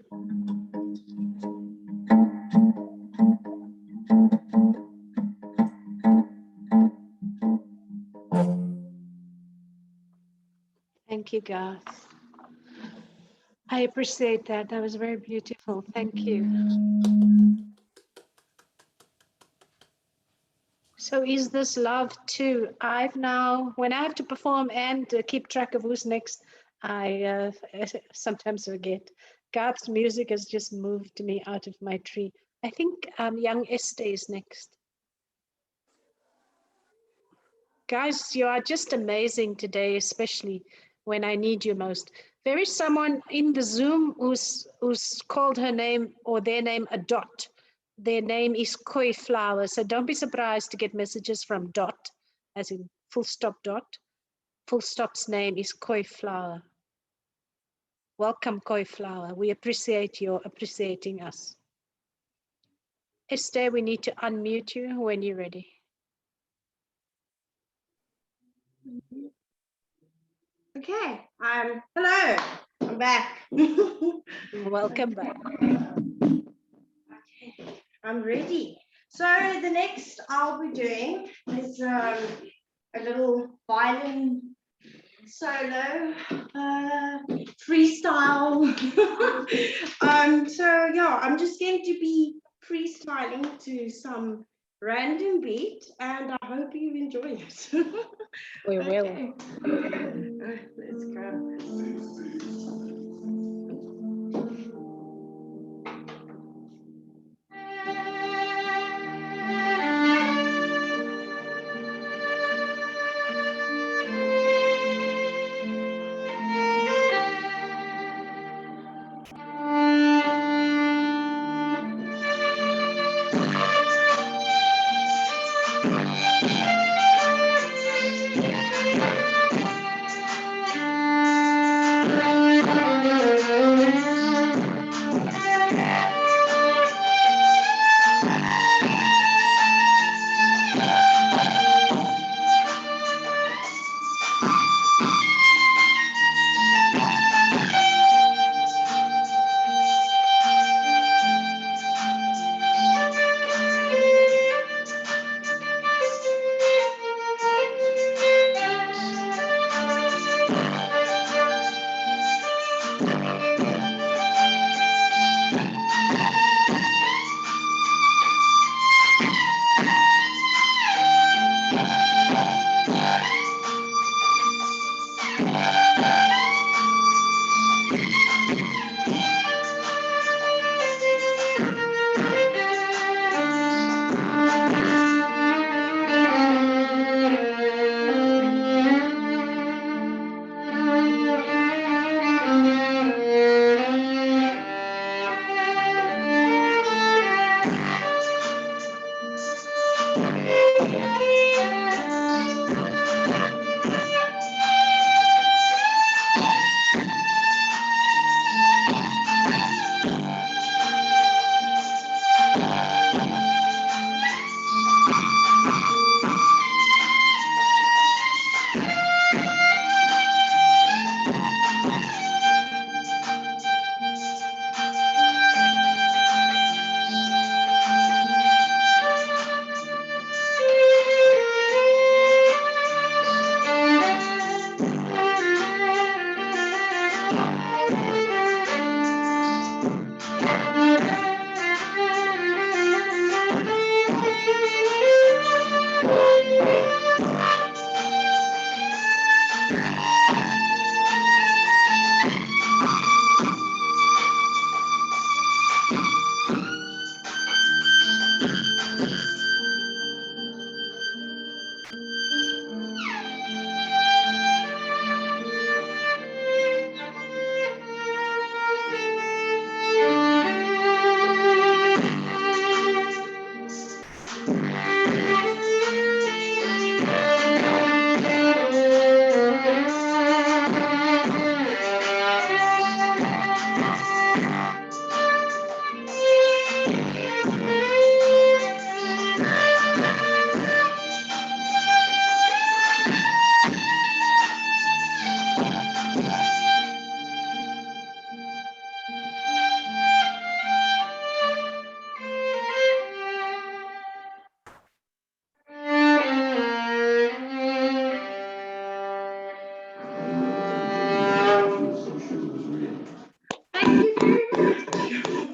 Thank you, Garth. I appreciate that. That was very beautiful. Thank you. So is this love too? I've now, when I have to perform and keep track of who's next, I sometimes forget. Garth's music has just moved me out of my tree. I think young Esther is next. Guys, you are just amazing today, especially when I need you most. There is someone in the Zoom who's called her name or their name a dot. Their name is Koi Flower, so don't be surprised to get messages from Dot, as in full stop Dot. Full stop's name is Koi Flower. Welcome, Koi Flower. We appreciate your appreciating us. Esther, we need to unmute you when you're ready. Okay, hello, I'm back. Welcome back. Okay, I'm ready. So the next I'll be doing is a little violin solo, freestyle. So yeah, I'm just going to be freestyling to some random beat, and I hope you enjoy it. We will. Okay. Let's go.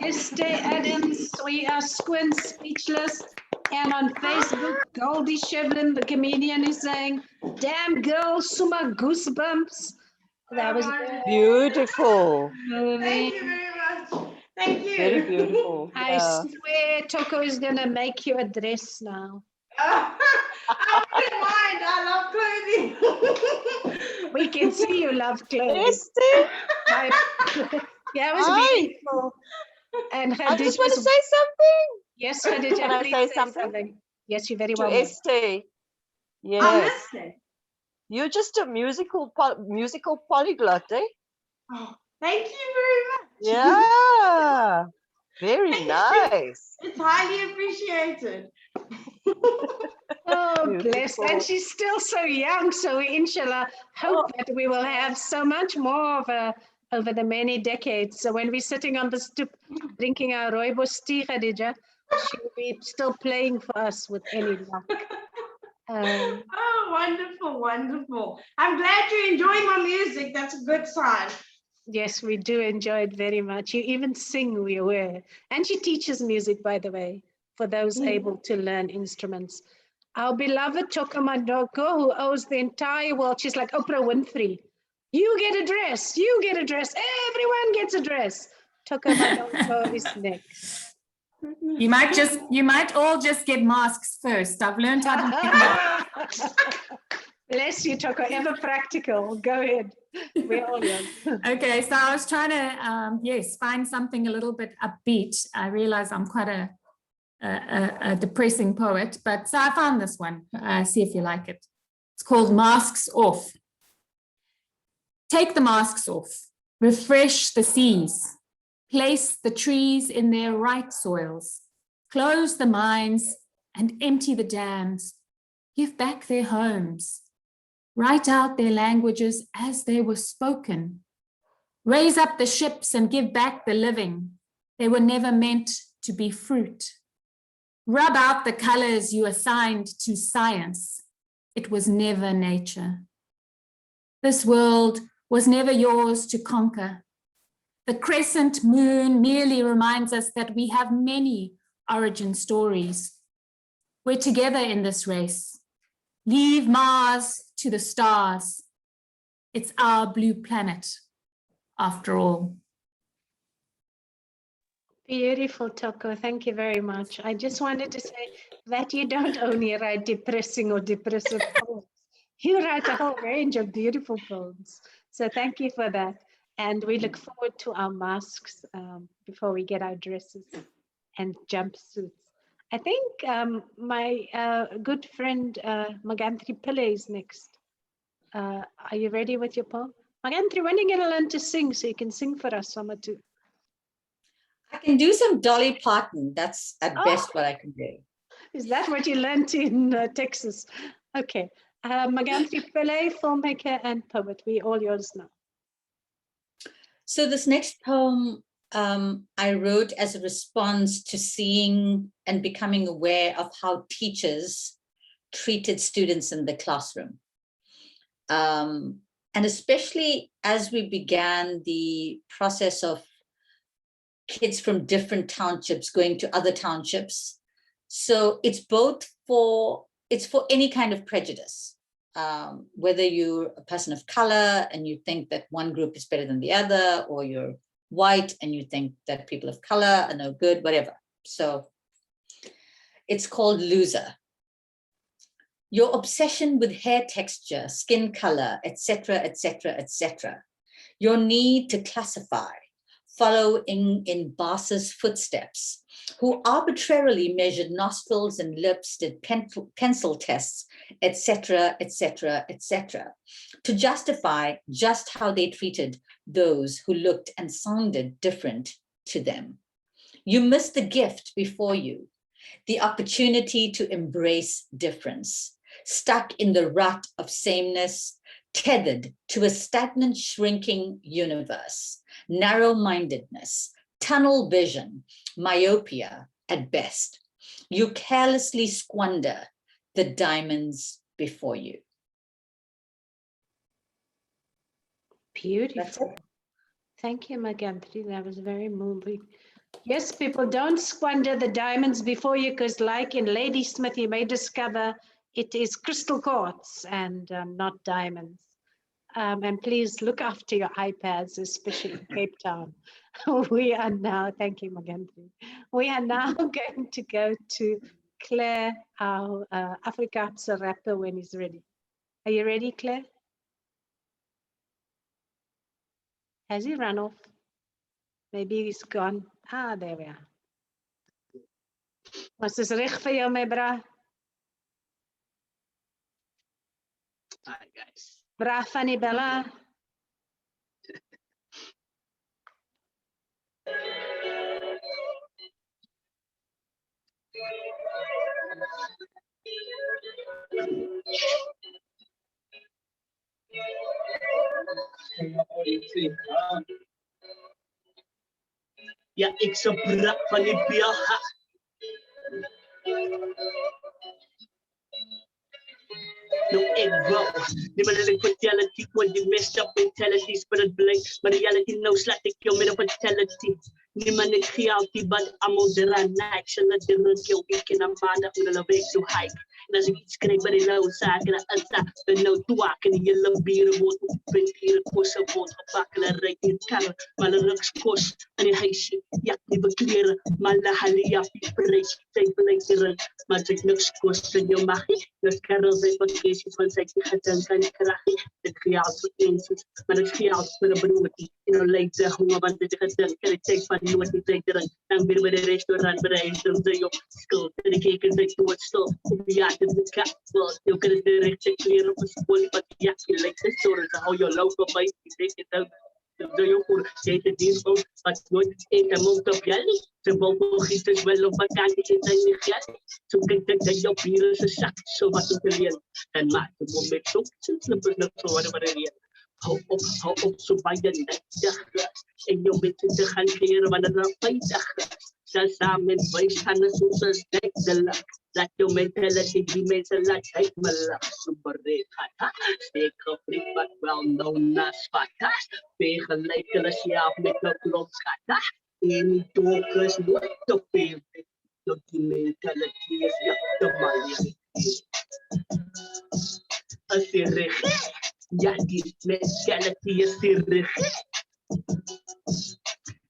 Esther Adams, we are Squint Speechless. And on Facebook, Goldie Shevlin, the comedian, is saying, damn girl, summa goosebumps. That was Beautiful. Thank you very much. Thank you. Very beautiful. I swear Toko is going to make you a dress now. I wouldn't mind. I love clothing. We can see you love clothes. Esther, Yeah, it was Hi. beautiful. And I just want to Khadijah's- say something Yes, Khadija, Can I please say say something? Yes, you're very to welcome. Esther. I Yes, missed it. you're just a musical polyglot, eh? Oh, thank you very much. Yeah, very nice. It's highly appreciated. Oh, bless. Beautiful. And she's still so young. So we, inshallah, hope that we will have so much more of her over the many decades. So when we're sitting on the stoop drinking our rooibos tea, Khadija, she'll be still playing for us with any luck. Oh, wonderful, wonderful. I'm glad you're enjoying my music. That's a good sign. Yes, we do enjoy it very much. You even sing, we're aware. And she teaches music, by the way, for those able to learn instruments. Our beloved Toko Madoko, who owes the entire world, she's like Oprah Winfrey. You get a dress, you get a dress, everyone gets a dress. Toko Madoko is next. You might all just get masks first. I've learned how to make masks. Bless you, Toko, ever practical. Go ahead. We're all yours. Okay, so I was trying to, find something a little bit upbeat. I realize I'm quite a depressing poet, but so I found this one. See if you like it. It's called Masks Off. Take the masks off, refresh the seas, place the trees in their right soils, close the mines and empty the dams, give back their homes, write out their languages as they were spoken, raise up the ships and give back the living. They were never meant to be fruit. Rub out the colors you assigned to science. It was never nature. This world was never yours to conquer. The crescent moon merely reminds us that we have many origin stories. We're together in this race. Leave Mars to the stars. It's our blue planet, after all. Beautiful, Toko. Thank you very much. I just wanted to say that you don't only write depressing or depressive poems. You write a whole range of beautiful poems. So thank you for that. And we look forward to our masks before we get our dresses and jumpsuits. I think my good friend Magantri Pillay is next. Are you ready with your poem? Magantri, when are you going to learn to sing so you can sing for us, Summer too? I can do some Dolly Parton. That's at best what I can do. Is that what you learned in Texas? Okay. Magantri Pillay, filmmaker and poet. We all yours now. So this next poem I wrote as a response to seeing and becoming aware of how teachers treated students in the classroom. And especially as we began the process of kids from different townships going to other townships. So it's both for any kind of prejudice, whether you're a person of color and you think that one group is better than the other, or you're white and you think that people of color are no good, whatever. So it's called Loser. Your obsession with hair texture, skin color, etc., etc., etc. Your need to classify, following in Bass's footsteps, who arbitrarily measured nostrils and lips, did pencil tests, etc., etc., etc., to justify just how they treated those who looked and sounded different to them. You missed the gift before you, the opportunity to embrace difference, stuck in the rut of sameness, tethered to a stagnant, shrinking universe. Narrow-mindedness, tunnel vision, myopia at best. You carelessly squander the diamonds before you. Beautiful. Thank you, Magantri. That was very moving. Yes, people, don't squander the diamonds before you, because like in Ladysmith, you may discover it is crystal quartz and not diamonds. And please look after your iPads, especially in Cape Town. We are now, thank you, Magantri. We are now going to go to Claire, our Afrikaanse rapper, when he's ready. Are you ready, Claire? Has he run off? Maybe he's gone. Ah, there we are. Was this reg vir jou, my bra? Hi, guys. Bra van die Bella. Ja, ik zou brak van die Bella. No egg roll. The malignant fatality when the messed up mentality spread blank. But reality knows like the kill me the fatality. The man is reality, but I'm on the run. Action at the run kill weekend. I'm on the way to hike. As ik schreef bij de lauwzaken en alta, ben nou toewaken in je lambieren wordt opent hier het kosten wordt gebakken en rijdt in karren, maar de rugskost en die huisje, ja, die bekleren, maar de halia, die prijs, zij blijven, maar het niks kost en je mag niet, de karren zijn van deze van zij die gedank aan die kracht, het gejaald voor eens, maar het gejaald voor de brood, in een leidse honger, want het gedank en het tijd van nooit die tijd erin, dan weer bij de restaurant bereid, dan zijn je op schuld, en de keken zijn toe het stil, op de jacht. The cat, well, you can direct clear up a school, but yeah, you like this sort of how your local bike, you take it out. Do you for take the deal, but not in a month of yelling? The bubble heat as well of a candy in the yelling. So get the your peers a shack, so much of the real and not the moment so since the person for whatever area. How up so by the neck, and you make the hand clear of another fight. Samen wees gaan is soos 'n steekdela. Laat jou mentality die mense laat uitmelak. Super red gaat. Steek gefrik wat wel known as fata. Vergelyk hulle self met 'n klop gaat. En talkers what the favorite. Your mentality is the money. As die regie. Ja, die mentality is die regie.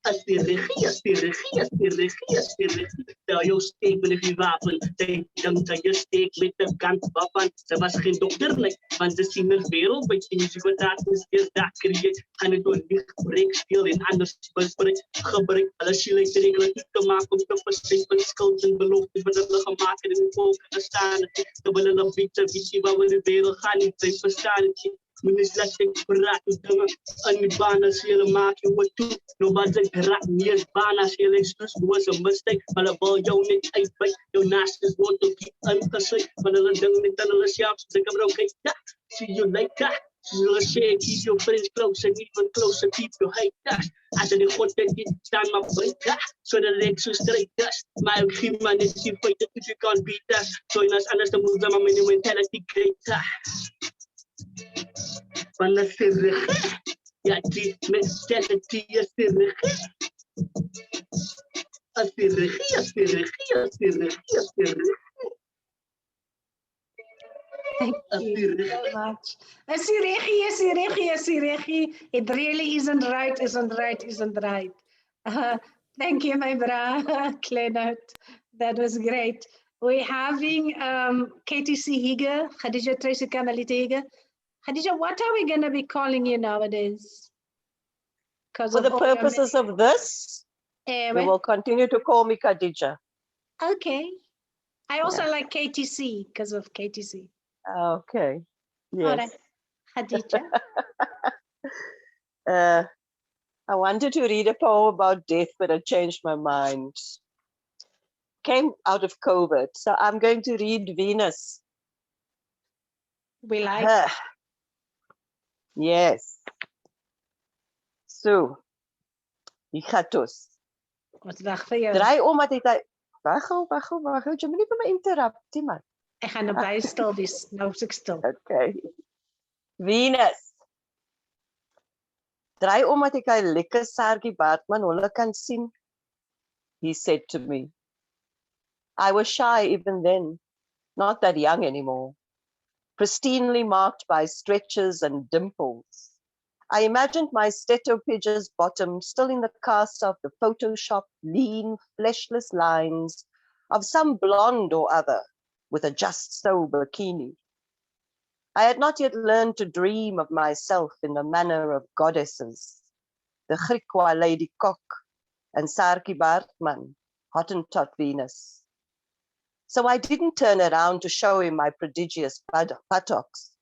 As die regie, as die regie, as die regie, as die regie. Tel jou steek met die wapen. Sy dink dat jy steek met 'n kanswapen. Sy was geen dokter nie, want sy sien die wêreld by die musikant is eers daar creëer. Gaan dit door die breek speel en anders gebruik. Hulle siele trek te maak om te verseker van skuld en beloftes wat hulle gemaak het in die volk te staan. Terwyl hulle visie waar we de wereld gaan niet zijn verstaan. Minister laat ik praat dinge aan die baan as jy maak jy wat toe. Nobody raak nie as baan as jy excuse was a mistake. Hulle wil jou net uitbuit. Jou naaste word ook ingesluit. Want hulle ding net aan hulle self. Dink maar okay. See you later. Hulle sê keep your friends close and even closer keep your haters. As in die God dat jy staan maar buite. So dat ek so straight dust. Maar ek gee maar net die feit dat you can't beat us. So in as anders dan moet maar my mentality greater. Van de regie, ja die mentality is de regie. Als de regie, als de regie, als de regie, als de regie. Thank you so much. Is die regie, is die regie, is die regie. It really isn't right, isn't right, isn't right. Thank you, my brother, Clenot. That was great. We're having KTC Hige, Khadija Tracy Kamalite Hige. Khadija, what are we going to be calling you nowadays? For the purposes of this, you will continue to call me Khadija. Okay. I also like KTC because of KTC. Okay. Yes. All right. Khadija. I wanted to read a poem about death, but I changed my mind. Came out of COVID, so I'm going to read Venus. We like. Yes. So, die gatos. Wat dag vir jou? Draai om dat hy wag, jy moet nie vir my interrupt, man. Ek gaan nou bly stil wees. Nou is ek stil. Okay. Venus. Draai om dat ek hy lekker Sargie Bartman hulle kan sien. He said to me. I was shy even then, not that young anymore. Pristinely marked by stretches and dimples. I imagined my Stetopidge's bottom still in the cast of the Photoshop lean, fleshless lines of some blonde or other with a just so bikini. I had not yet learned to dream of myself in the manner of goddesses, the Griekwa Lady Kok and Sarkie Bartman, Hottentot Venus. So I didn't turn around to show him my prodigious buttocks.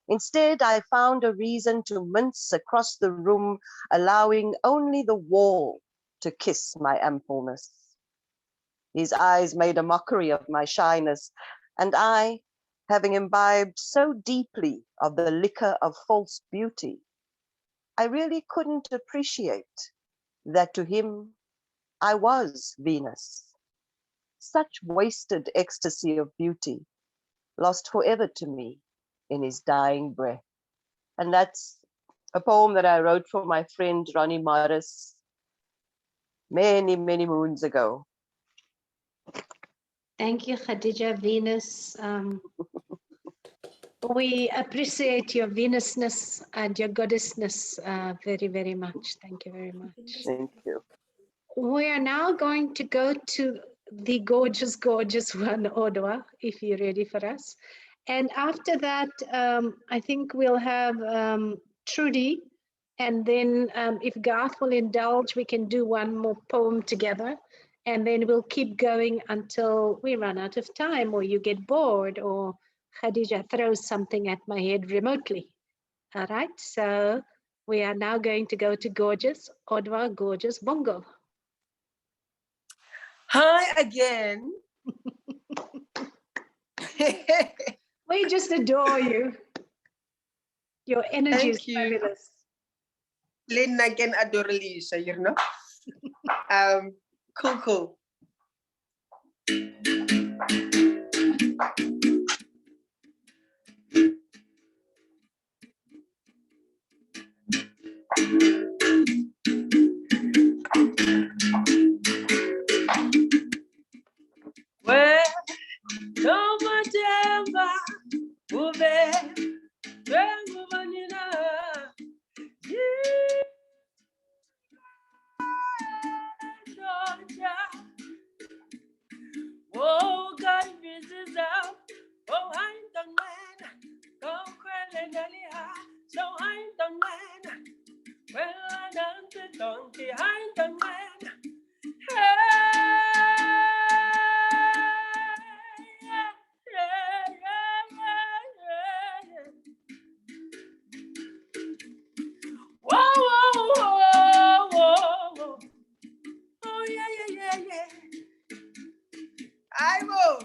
Instead, I found a reason to mince across the room, allowing only the wall to kiss my ampleness. His eyes made a mockery of my shyness, and I, having imbibed so deeply of the liquor of false beauty, I really couldn't appreciate that to him I was Venus. Such wasted ecstasy of beauty, lost forever to me in his dying breath. And that's a poem that I wrote for my friend Ronnie Morris many, many moons ago. Thank you, Khadija. Venus. We appreciate your Venusness and your goddessness very, very much. Thank you very much. Thank you. We are now going to go to the gorgeous, gorgeous one, Odwa, if you're ready for us. And after that, I think we'll have Trudy. And then if Garth will indulge, we can do one more poem together. And then we'll keep going until we run out of time or you get bored or Khadija throws something at my head remotely. All right, so we are now going to go to Gorgeous, Odwa, Gorgeous Bongo. Hi again. We just adore you. Your energy is fabulous. Lynn again adore Lisa, you know. Cool. Well, no matemba ube wengu vanina Georgia. Oh, God, this out. Oh, I'm the man. Go crazy, so I'm the man. Well, I'm the donkey, I'm the man. Whoa. Oh, yeah. I will.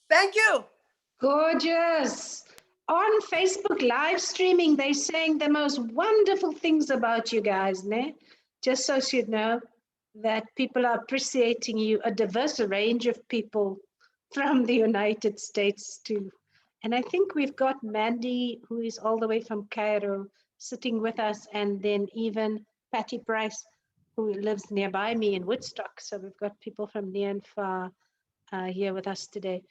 Thank you. Gorgeous. On Facebook live streaming, they're saying the most wonderful things about you guys, ne? Just so you know that people are appreciating you, a diverse range of people from the United States too. And I think we've got Mandy, who is all the way from Cairo, sitting with us, and then even Patty Price, who lives nearby me in Woodstock. So we've got people from near and far here with us today.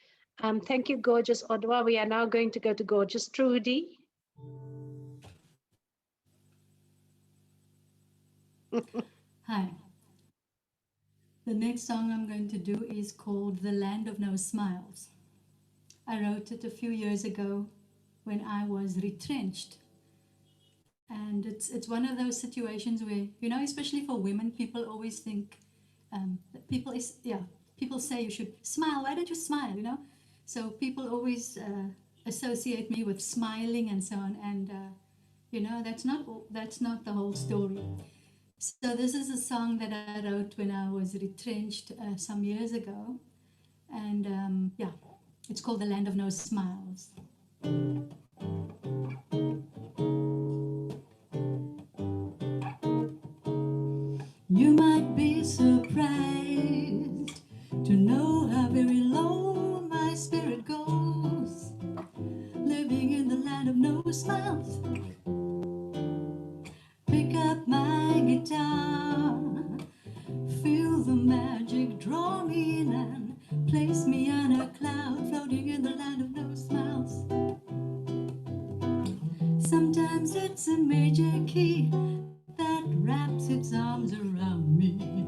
Thank you, gorgeous Odwa. We are now going to go to gorgeous Trudy. Hi. The next song I'm going to do is called The Land of No Smiles. I wrote it a few years ago when I was retrenched. And it's one of those situations where, you know, especially for women, people always think, that people say you should smile. Why don't you smile, you know? So people always associate me with smiling and so on. And, you know, that's not the whole story. So this is a song that I wrote when I was retrenched some years ago. And it's called The Land of No Smiles. You might be surprised to know how very low my spirit goes, living in the land of no smiles. Pick up my guitar, feel the magic draw me in and place me on a cloud, floating in the land of no smiles. Sometimes it's a major key that wraps its arms around me.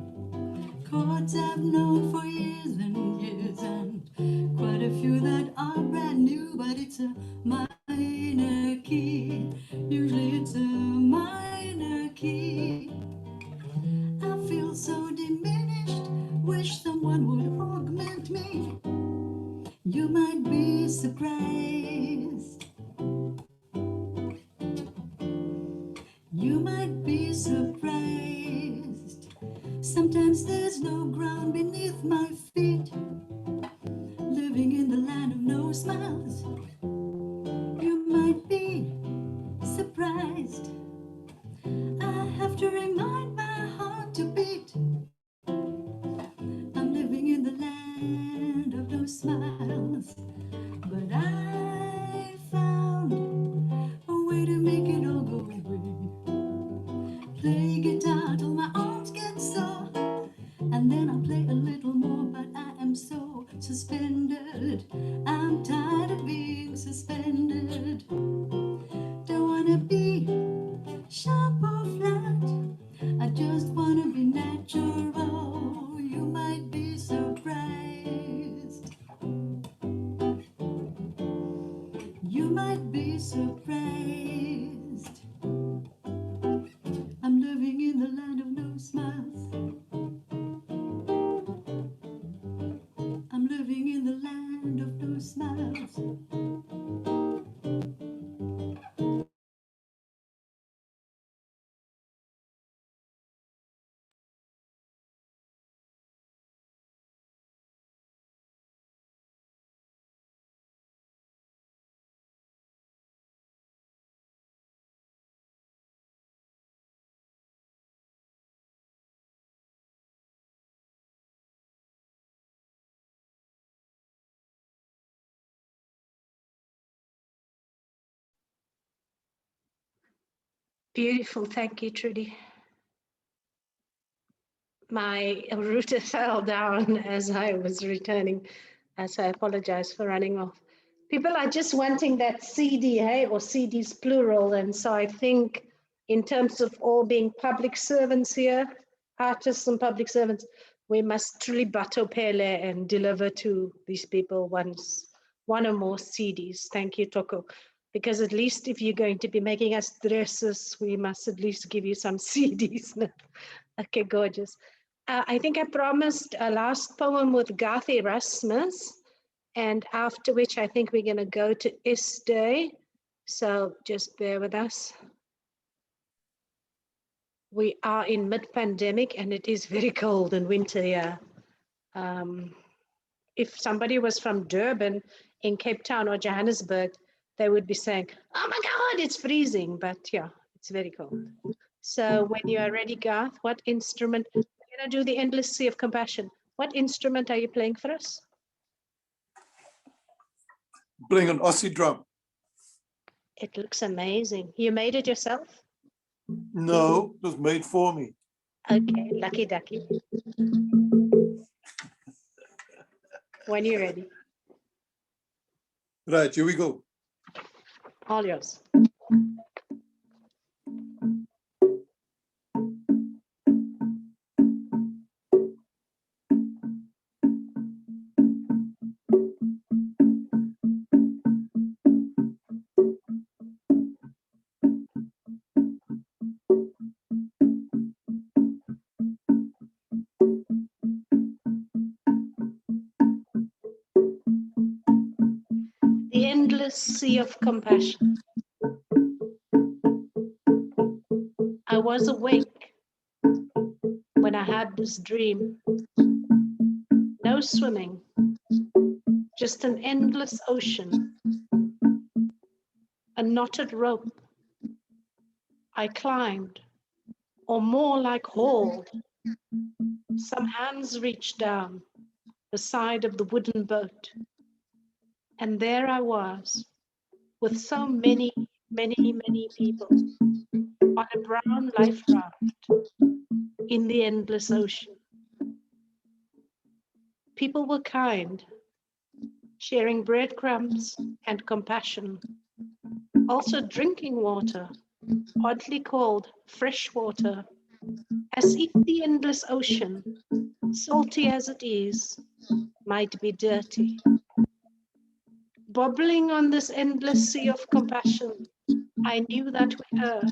Chords I've known for years and years, and quite a few that are brand new, but it's a minor key. Usually it's a minor key. I feel so diminished, wish someone would augment me. You might be surprised. You might be surprised. Sometimes there's no ground beneath my feet. Living in the land of no smiles. You might be surprised. I have to remind my heart to beat. I'm living in the land of no smiles, but I found a way to make it all go away. Play guitar till my arms get sore, and then I'll play a little more, but I am so suspended. I'm tired of being suspended. Don't wanna be sharp or flat, I just wanna be natural. You might be surprised. You might be surprised. I'm living in the land of no smiles. I'm living in the land of no smiles. Beautiful. Thank you, Trudy. My router fell down as I was returning, so I apologize for running off. People are just wanting that CD, hey, or CDs plural. And so I think in terms of all being public servants here, artists and public servants, we must truly bato pele and deliver to these people one or more CDs. Thank you, Toko. Because at least if you're going to be making us dresses, we must at least give you some CDs. Okay, gorgeous. I think I promised a last poem with Garth Erasmus, and after which I think we're going to go to Day. So just bear with us. We are in mid-pandemic and it is very cold in winter here. If somebody was from Durban in Cape Town or Johannesburg, they would be saying, oh my God, it's freezing. But yeah, it's very cold. So when you are ready, Garth, what instrument? We're going to do the Endless Sea of Compassion. What instrument are you playing for us? Playing an Aussie drum. It looks amazing. You made it yourself? No, it was made for me. Okay, lucky ducky. When you're ready. Right, here we go. All yours. The endless sea of compassion. I was awake when I had this dream. No swimming, just an endless ocean, a knotted rope. I climbed, or more like hauled. Some hands reached down the side of the wooden boat. And there I was, with so many people on a brown life raft in the endless ocean. People were kind, sharing breadcrumbs and compassion, also drinking water, oddly called fresh water, as if the endless ocean, salty as it is, might be dirty. Bubbling on this endless sea of compassion, I knew that we err,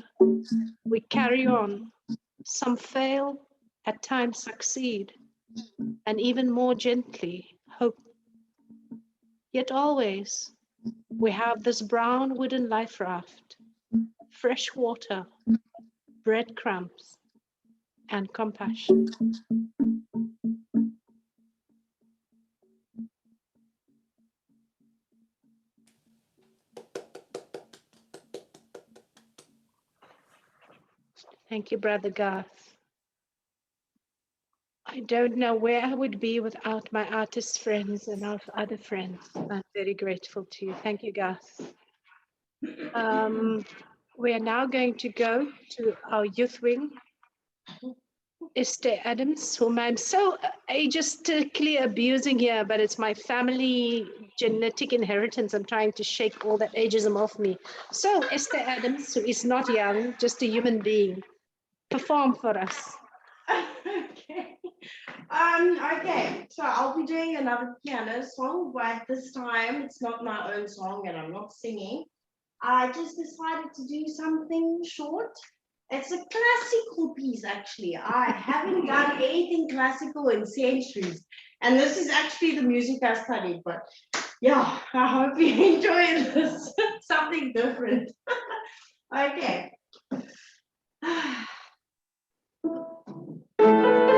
we carry on, some fail, at times succeed, and even more gently hope. Yet always we have this brown wooden life raft, fresh water, breadcrumbs, and compassion. Thank you, Brother Garth. I don't know where I would be without my artist friends and our other friends. I'm very grateful to you. Thank you, Garth. We are now going to go to our youth wing. Esther Adams, whom I'm so ageistically abusing here, but it's my family genetic inheritance. I'm trying to shake all that ageism off me. So Esther Adams, who is not young, just a human being, perform for us. Okay. Okay, so I'll be doing another piano song, but this time it's not my own song and I'm not singing. I just decided to do something short. It's a classical piece, actually. I haven't done anything classical in centuries. And this is actually the music I studied, but yeah, I hope you enjoy this. Something different. Okay. Thank you.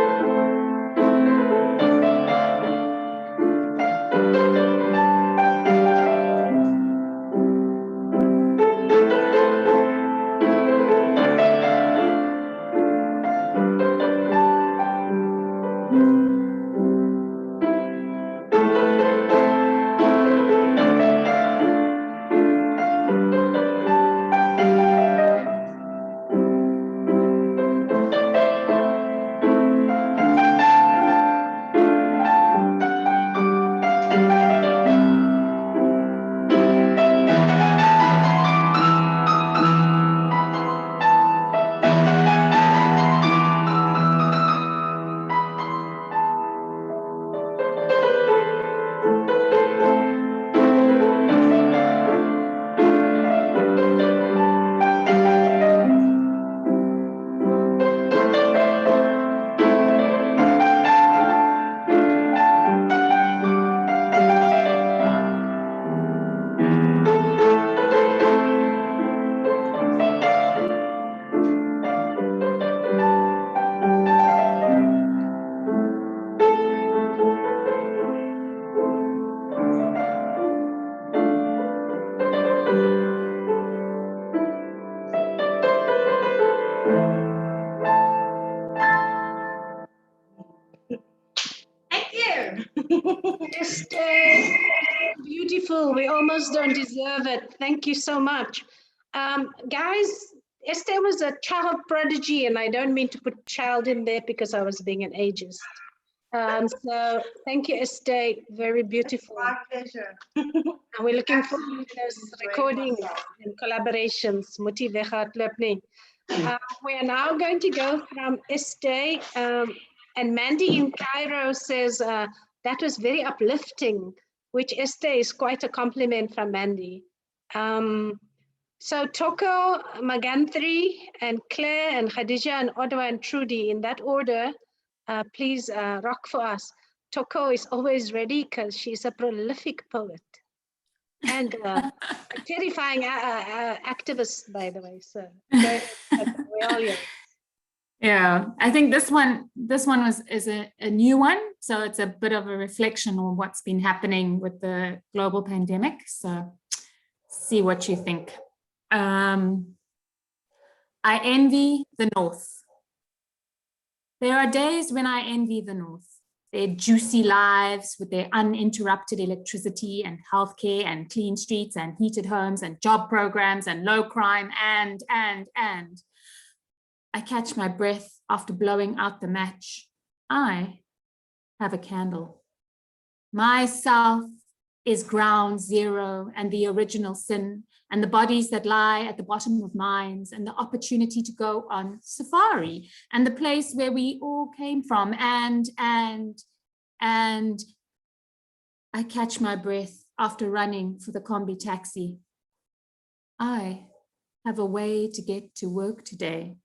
Esther, beautiful. We almost don't deserve it. Thank you so much. Guys, Esther was a child prodigy, and I don't mean to put child in there because I was being an ageist. So thank you, Esther. Very beautiful. My pleasure. And we're looking forward to those Enjoying recordings myself. and collaborations. Muti weghardloop nie. We are now going to go from Esther, and Mandy in Cairo says that was very uplifting, which Esther is quite a compliment from Mandy. So Toko, Maganthri, and Claire, and Khadija, and Ottawa, and Trudy, in that order, please rock for us. Toko is always ready because she's a prolific poet and a terrifying activist, by the way. So go ahead, Toko, we're all yours. Yeah, I think this one is a new one, so it's a bit of a reflection on what's been happening with the global pandemic. So see what you think. I envy the North. There are days when I envy the North. Their juicy lives with their uninterrupted electricity and healthcare and clean streets and heated homes and job programs and low crime and. I catch my breath after blowing out the match. I have a candle. My South is ground zero and the original sin and the bodies that lie at the bottom of mines and the opportunity to go on safari and the place where we all came from and I catch my breath after running for the combi taxi. I have a way to get to work today.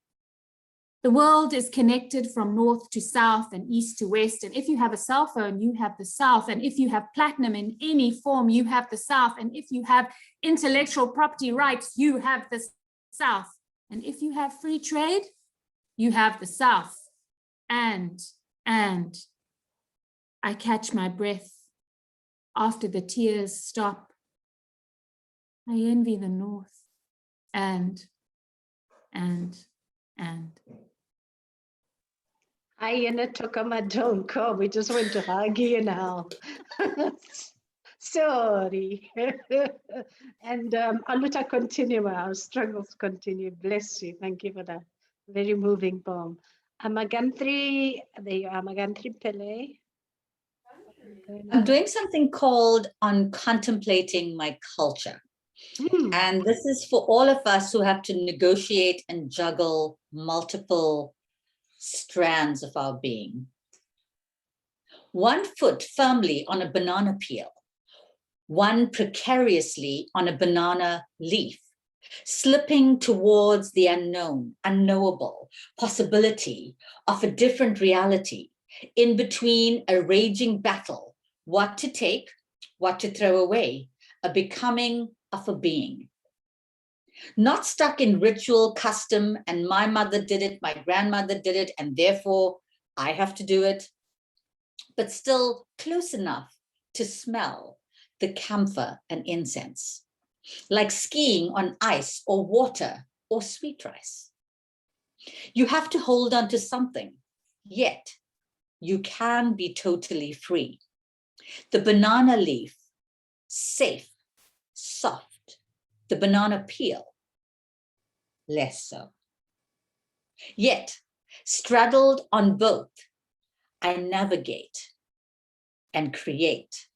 The world is connected from north to south and east to west. And if you have a cell phone, you have the South. And if you have platinum in any form, you have the South. And if you have intellectual property rights, you have the South. And if you have free trade, you have the South. And I catch my breath after the tears stop. I envy the North and And Hi, don't come. We just went to Hagi now. Sorry. And Aluta, continue. Our struggles continue. Bless you. Thank you for that very moving poem. Magantri, there you are, Magantri Pillay. I'm doing something called On Contemplating My Culture. And this is for all of us who have to negotiate and juggle multiple strands of our being. One foot firmly on a banana peel, one precariously on a banana leaf, slipping towards the unknown, unknowable possibility of a different reality, in between a raging battle, what to take, what to throw away, a becoming of a being. Not stuck in ritual, custom, and my mother did it, my grandmother did it, and therefore I have to do it, but still close enough to smell the camphor and incense, like skiing on ice or water or sweet rice. You have to hold on to something, yet you can be totally free. The banana leaf, safe, soft. The banana peel, less so. Yet, straddled on both, I navigate and create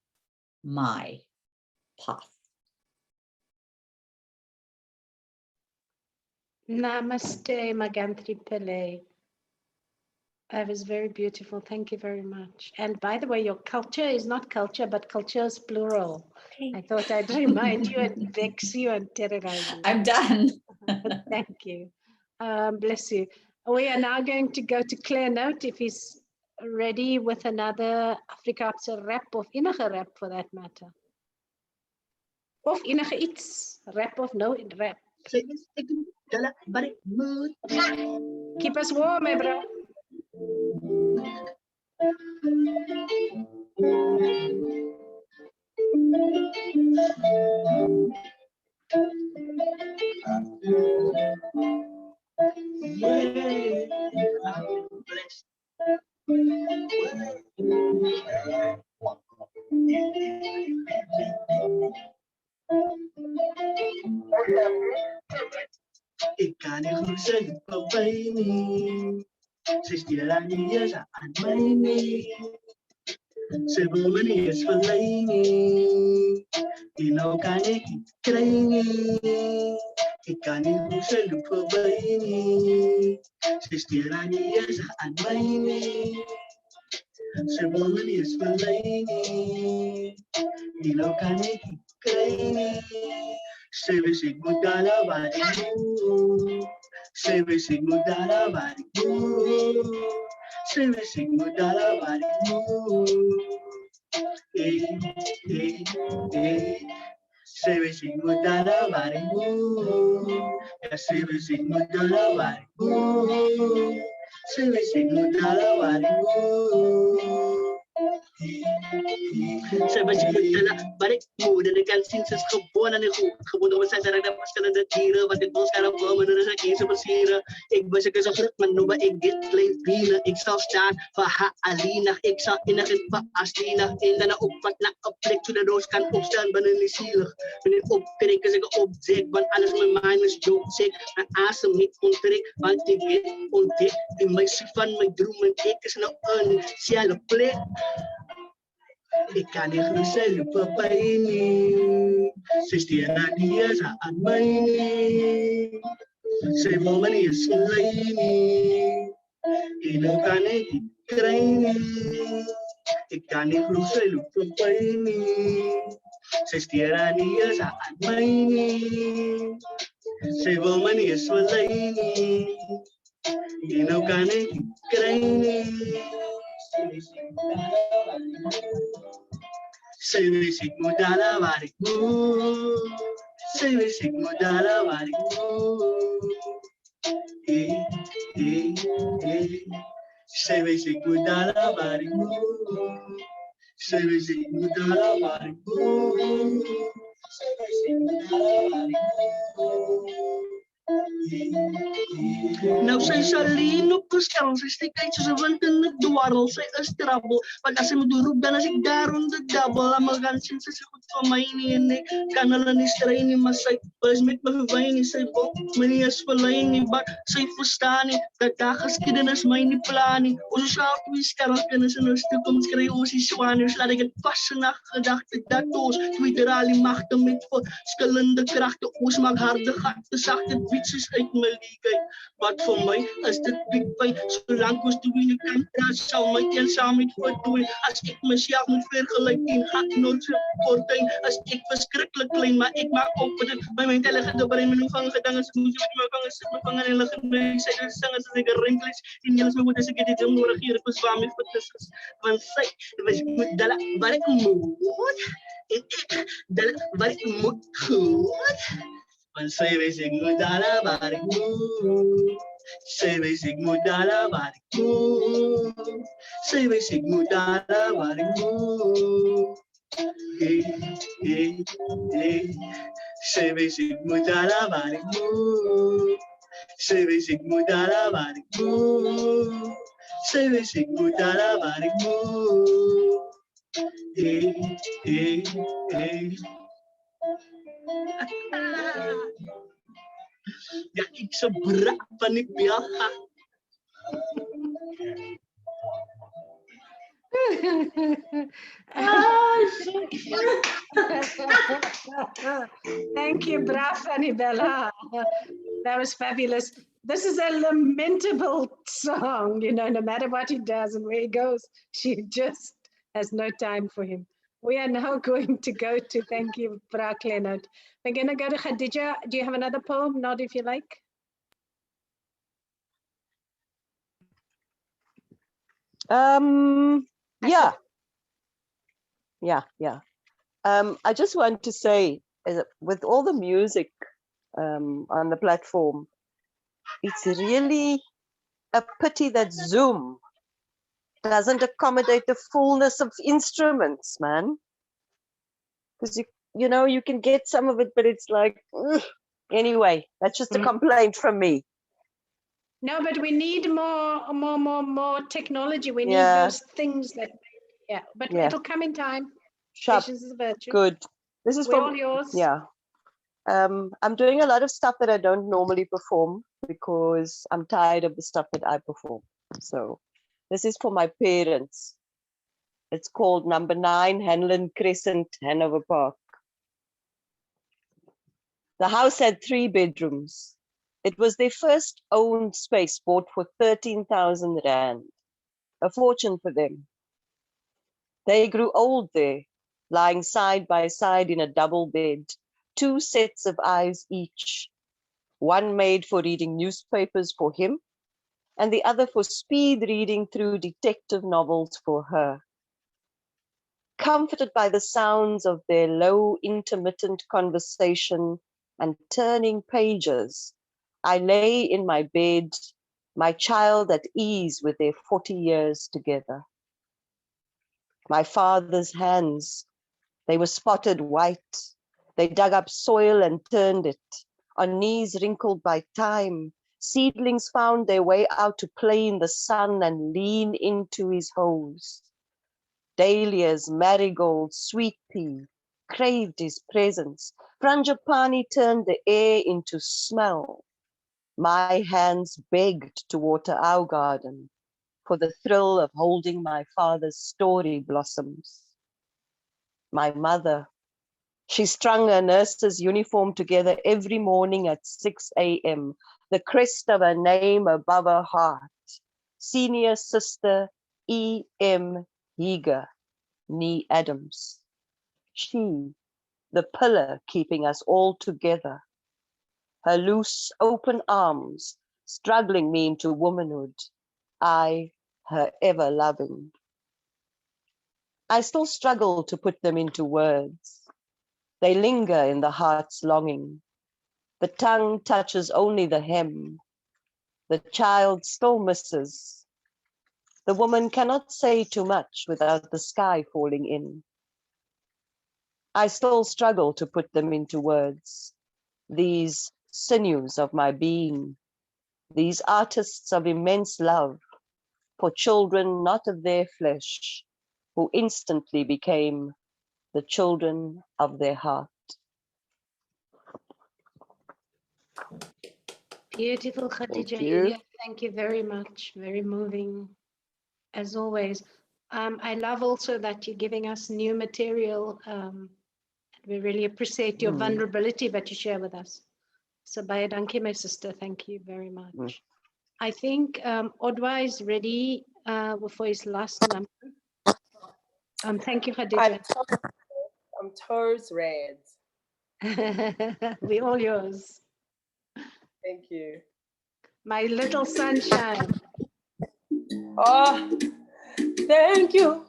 my path. Namaste, Magantri Pillay. That was very beautiful. Thank you very much. And by the way, your culture is not culture, but culture is plural. Okay. I thought I'd remind you and vex you and terrorize you. I'm done. Thank you. Bless you. We are now going to go to Claire Note if he's ready with another Afrikaanse rap of enige rap for that matter. Of enige iets, rap of no rap. Keep us warm, eh, bro. Ik kan niet goed zeggen voorbij me. Ze stilaan niet aan mij me. Ze wil me niet eens verleiden. Die nou kan ik niet krijgen. Ik kan niet goed zeggen voorbij me. Ze stilaan niet aan mij me. Ze wil me niet eens verleiden. Die nou kan ik niet krijgen. Ze wist ik moet daar waar ik moet. Ze wist ik moet daar waar ik moet. Ze wist ik moet daar waar ik moet. Ze wist ik moet daar waar ik moet. Ja, ze wist ik moet daar waar ik moet. Ze wist ik moet daar waar ik moet. Ze was je maar ik moet en ik kan zien ze is gewoon aan de goed. Gewoon we zijn er de verschillende dieren, want dit bos kan op bomen en er zijn geen versieren. Ik was ik zo druk, maar nu ben ik dit klein bienen. Ik zal staan voor haar Alina, ik zal in een van Astina. In de opvat naar een plek, zodat de roos kan opstaan, ben ik niet zielig. Ben ik optrekken, zeg ik opzet, want alles met mij is joodzik. Mijn asem niet onttrek, want ik weet ontdek. Die meisje van mijn dromen, ik is nou een sjelle plek. Ik kan niet gerust lopen bij me. Ze stieren niet eens aan mij. Ze wil me niet eens verleiden. Ik kan niet krijgen. Ik kan niet gerust lopen bij me. Ze stieren niet eens aan mij. Ze wil me niet eens verleiden. Ik kan niet krijgen. Ze wist ik moet daar waar ik moet. Ze wist ik moet daar waar ik moet. Ze wist ik moet daar waar ik moet. Ze wist ik moet daar waar ik moet. Ze wist ik moet daar waar ik moet. Nou sy sal lean op gesels, sy steek uit soos 'n wind in 'n dwarrel, sy is trouble, want as sy moet roep dan as ek daar onder double, almal gaan sien sy is goed vir my nie en ek kan hulle nie strei nie, maar sy is met my verwyn nie, sy wil my nie eens verlei nie, maar sy verstaan nie, dat daar geskiedenis my nie plan nie, ons sal twee skermkinders in ons toekoms kry, ons die swaners, laat ek het pas in na gedagte, dat ons twee draal die magte met verskillende kragte, ons maak harde gatte, sagte bietjes uit my liegheid, wat vir my is dit big pijn, solank ons twee nie kan praat, sal my eensaamheid verdwyn, as ek myself moet vergelyk teen gat nooit so kortyn, as ek verskriklik klein, maar ek maak op vir dit, my intelligente brein, my vang gedang, as moet jy met my vang, sit my vang in hulle geneig, sy dit sing, as ek rinkels, en jylle is my goed, as ek het die gym nodig hier, ek beswaar my vertissers, want sy, was ek moet dalle, wat ek moet, en ek, dalle, wat ek moet, goed, want sy wees ek moet dalle, wat ek moet, sy wees ek moet dalle, wat ek moet, sy wees ek moet dalle, wat ek moet, hey, hey, hey, sy wees ek moet dalle, wat ek moet, sy wees ek moet dalle, wat ek moet, sy wees ek moet dalle, wat ek moet, hey, hey, hey. Ja, ek se brak van die bel. Thank you, Braf Annabella. That was fabulous. This is a lamentable song, you know, no matter what he does and where he goes, she just has no time for him. We are now going to go to, thank you, Bra Leonard. We're going to go to Khadija. Do you have another poem? Nod if you like. Yeah. I just want to say, with all the music on the platform, it's really a pity that Zoom doesn't accommodate the fullness of instruments, man. Because you know, you can get some of it, but it's like, ugh. Anyway, that's just a complaint from me. No, but we need more technology. We need those things that, but it'll come in time. Sharp. Patience is a virtue. Good. This is We're for all yours. Yeah. I'm doing a lot of stuff that I don't normally perform because I'm tired of the stuff that I perform. So this is for my parents. It's called Number 9 Hanlon Crescent, Hanover Park. The house had 3 bedrooms. It was their first owned space, bought for 13,000 rand, a fortune for them. They grew old there, lying side by side in a double bed, 2 sets of eyes each, one made for reading newspapers for him, and the other for speed reading through detective novels for her. Comforted by the sounds of their low, intermittent conversation and turning pages, I lay in my bed, my child at ease with their 40 years together. My father's hands, they were spotted white. They dug up soil and turned it. On knees wrinkled by time, seedlings found their way out to play in the sun and lean into his hose. Dahlias, marigolds, sweet pea craved his presence. Frangipani turned the air into smell. My hands begged to water our garden for the thrill of holding my father's story blossoms. My mother, she strung her nurse's uniform together every morning at 6 a.m., the crest of her name above her heart. Senior Sister E.M. Heger, Nee Adams. She, the pillar keeping us all together. Her loose, open arms, struggling me into womanhood. I, her ever loving. I still struggle to put them into words. They linger in the heart's longing. The tongue touches only the hem. The child still misses. The woman cannot say too much without the sky falling in. I still struggle to put them into words. These sinews of my being, these artists of immense love for children not of their flesh, who instantly became the children of their heart. Beautiful, Khadija. you. Thank you very much. Very moving, as always. I love also that you're giving us new material. We really appreciate your vulnerability that you share with us. So, baie dankie, my sister. Thank you very much. I think Odwa is ready for his last number. Thank you, Khadija. I'm toes red. We all yours. Thank you. My little sunshine. Oh, thank you.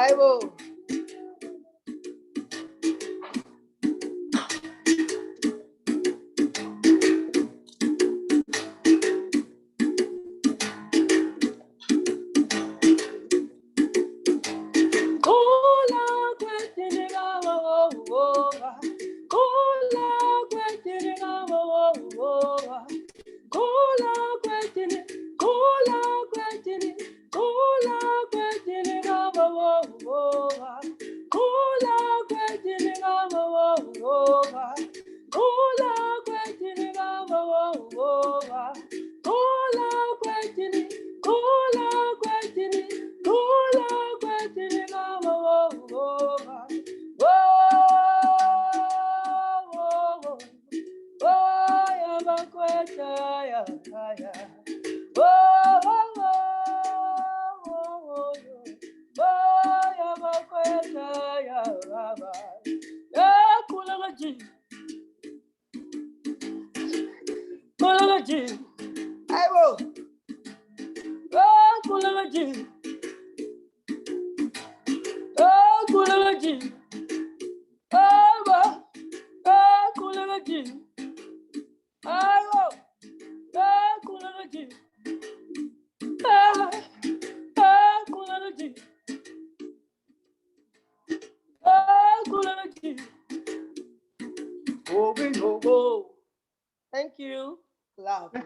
I will. I will. Thank you. Lovely.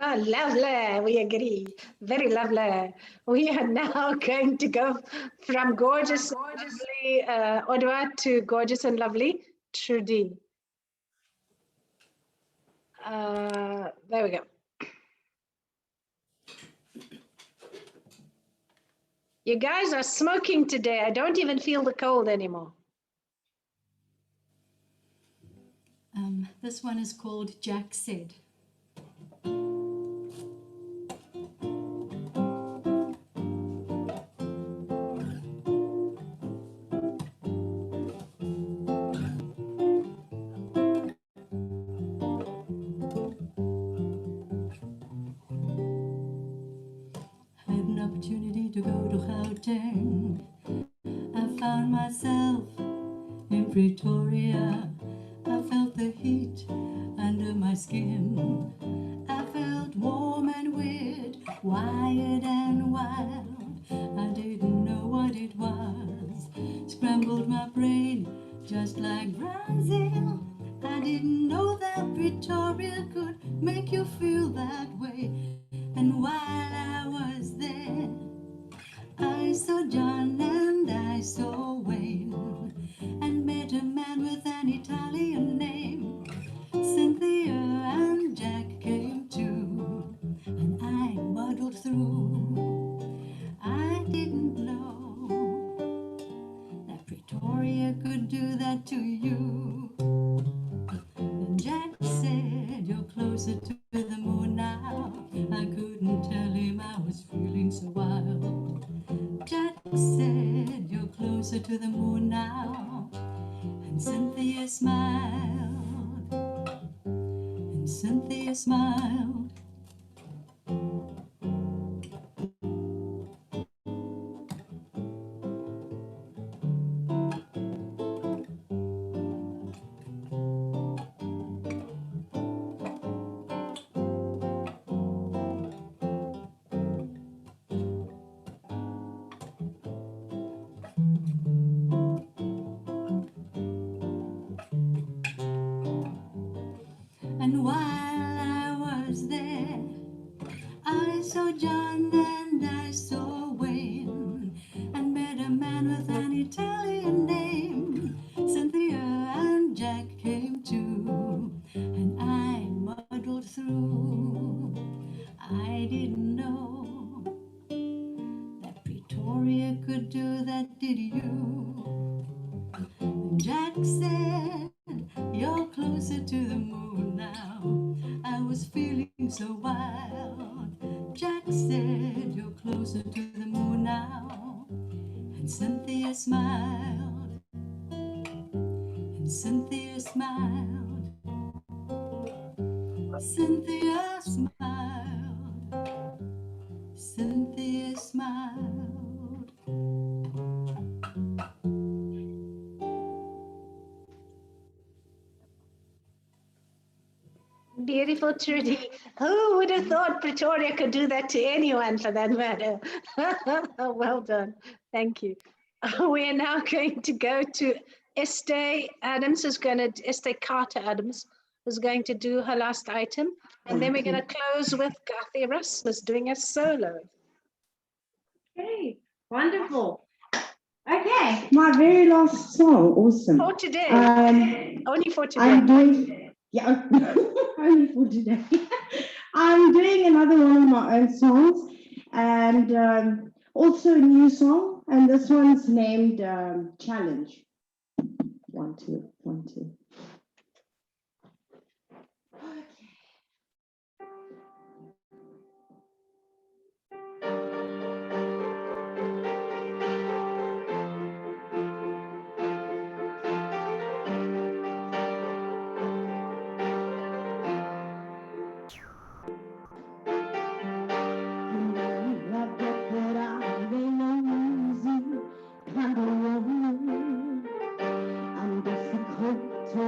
Oh, lovely. We agree. Very lovely. We are now going to go from gorgeous, lovely Odwa to gorgeous and lovely Trudy. There we go. You guys are smoking today. I don't even feel the cold anymore. This one is called Jack Said. I had an opportunity to go to Gauteng. I found myself in Pretoria. I felt the heat under my skin. I felt warm and weird, wired and wild. I didn't know what it was. Scrambled my brain just like Brazil. I didn't know that Pretoria could make you feel that way. And while I was there, I saw John and I saw Wayne, and met a man with an Italian name. Cynthia and Jack came too, and I muddled through. I didn't know that Pretoria could do that to you. And Jack said, "You're closer to the moon now." I couldn't tell him I was feeling so wild. Jack said, "You're closer to the moon now." And Cynthia smiled, and Cynthia smiled. And while I was there, I saw John and I saw Wayne, and met a man with an Italian name. Cynthia and Jack came too, and I muddled through. I didn't know that Pretoria could do that, did you? And Jack said, "You're closer to the moon now." I was feeling so wild. Jack said, "You're closer to the moon now." And Cynthia smiled, and Cynthia smiled. Cynthia smiled, Cynthia smiled. Beautiful, Trudy. Who would have thought Pretoria could do that to anyone for that matter? Well done. Thank you. We are now going to go to Estee Adams, Estee Carter Adams is going to do her last item. And then we're going to close with Kathy Erasmus doing a solo. Okay, wonderful. Okay, my very last song. Awesome. For today. Only for today. I'm doing, yeah, only for today. I'm doing another one of my own songs, and also a new song, and this one's named Challenge. 1, 2, 1, 2. I'm difficult to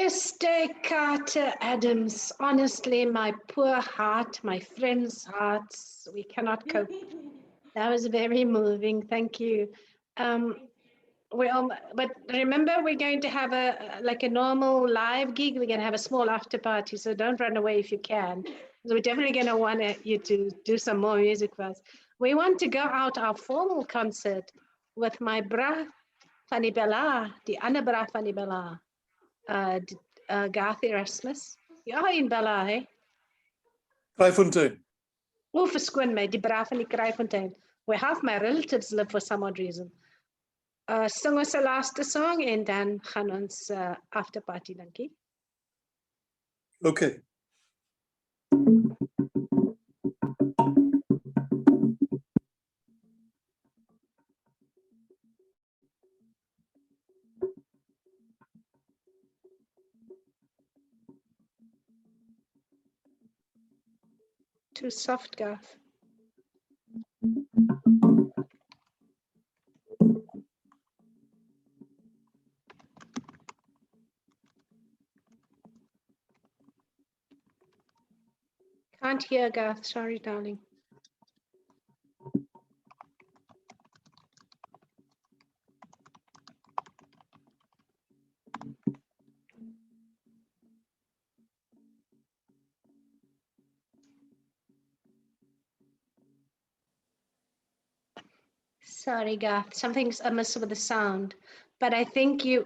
Esther Carter Adams, honestly, my poor heart, my friends' hearts, we cannot cope. That was very moving. Thank you. But remember, we're going to have like a normal live gig. We're going to have a small after party, so don't run away if you can. So we're definitely going to want you to do some more music for us. We want to go out our formal concert with my bra van die Bella, die ander bra van die Bella, Garth Erasmus. Ja, in Bella, hè? Kraaifontein. Oh, verskoon my, die bra van die Kraaifontein. Where half my relatives live for some odd reason. Sing ons 'n laaste song en dan gaan ons after party, dankie. Okay. Too soft, Garth. Can't hear, Garth. Sorry, darling. Sorry, Garth. Something's amiss with the sound. But I think you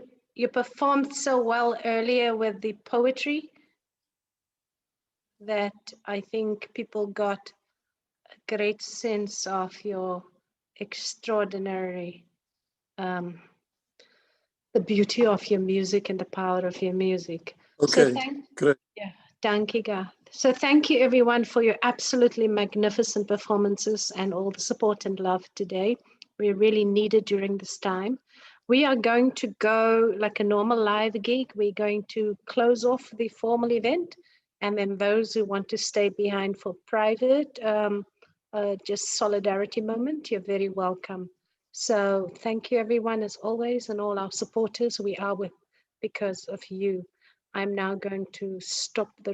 performed so well earlier with the poetry that I think people got a great sense of your extraordinary, the beauty of your music and the power of your music. Okay, great. Yeah, dankie, Garth. So thank you everyone for your absolutely magnificent performances and all the support and love today. We really need it during this time. We are going to go like a normal live gig. We're going to close off the formal event, and then those who want to stay behind for private, just solidarity moment, you're very welcome. So thank you everyone as always, and all our supporters. We are with because of you. I'm now going to stop the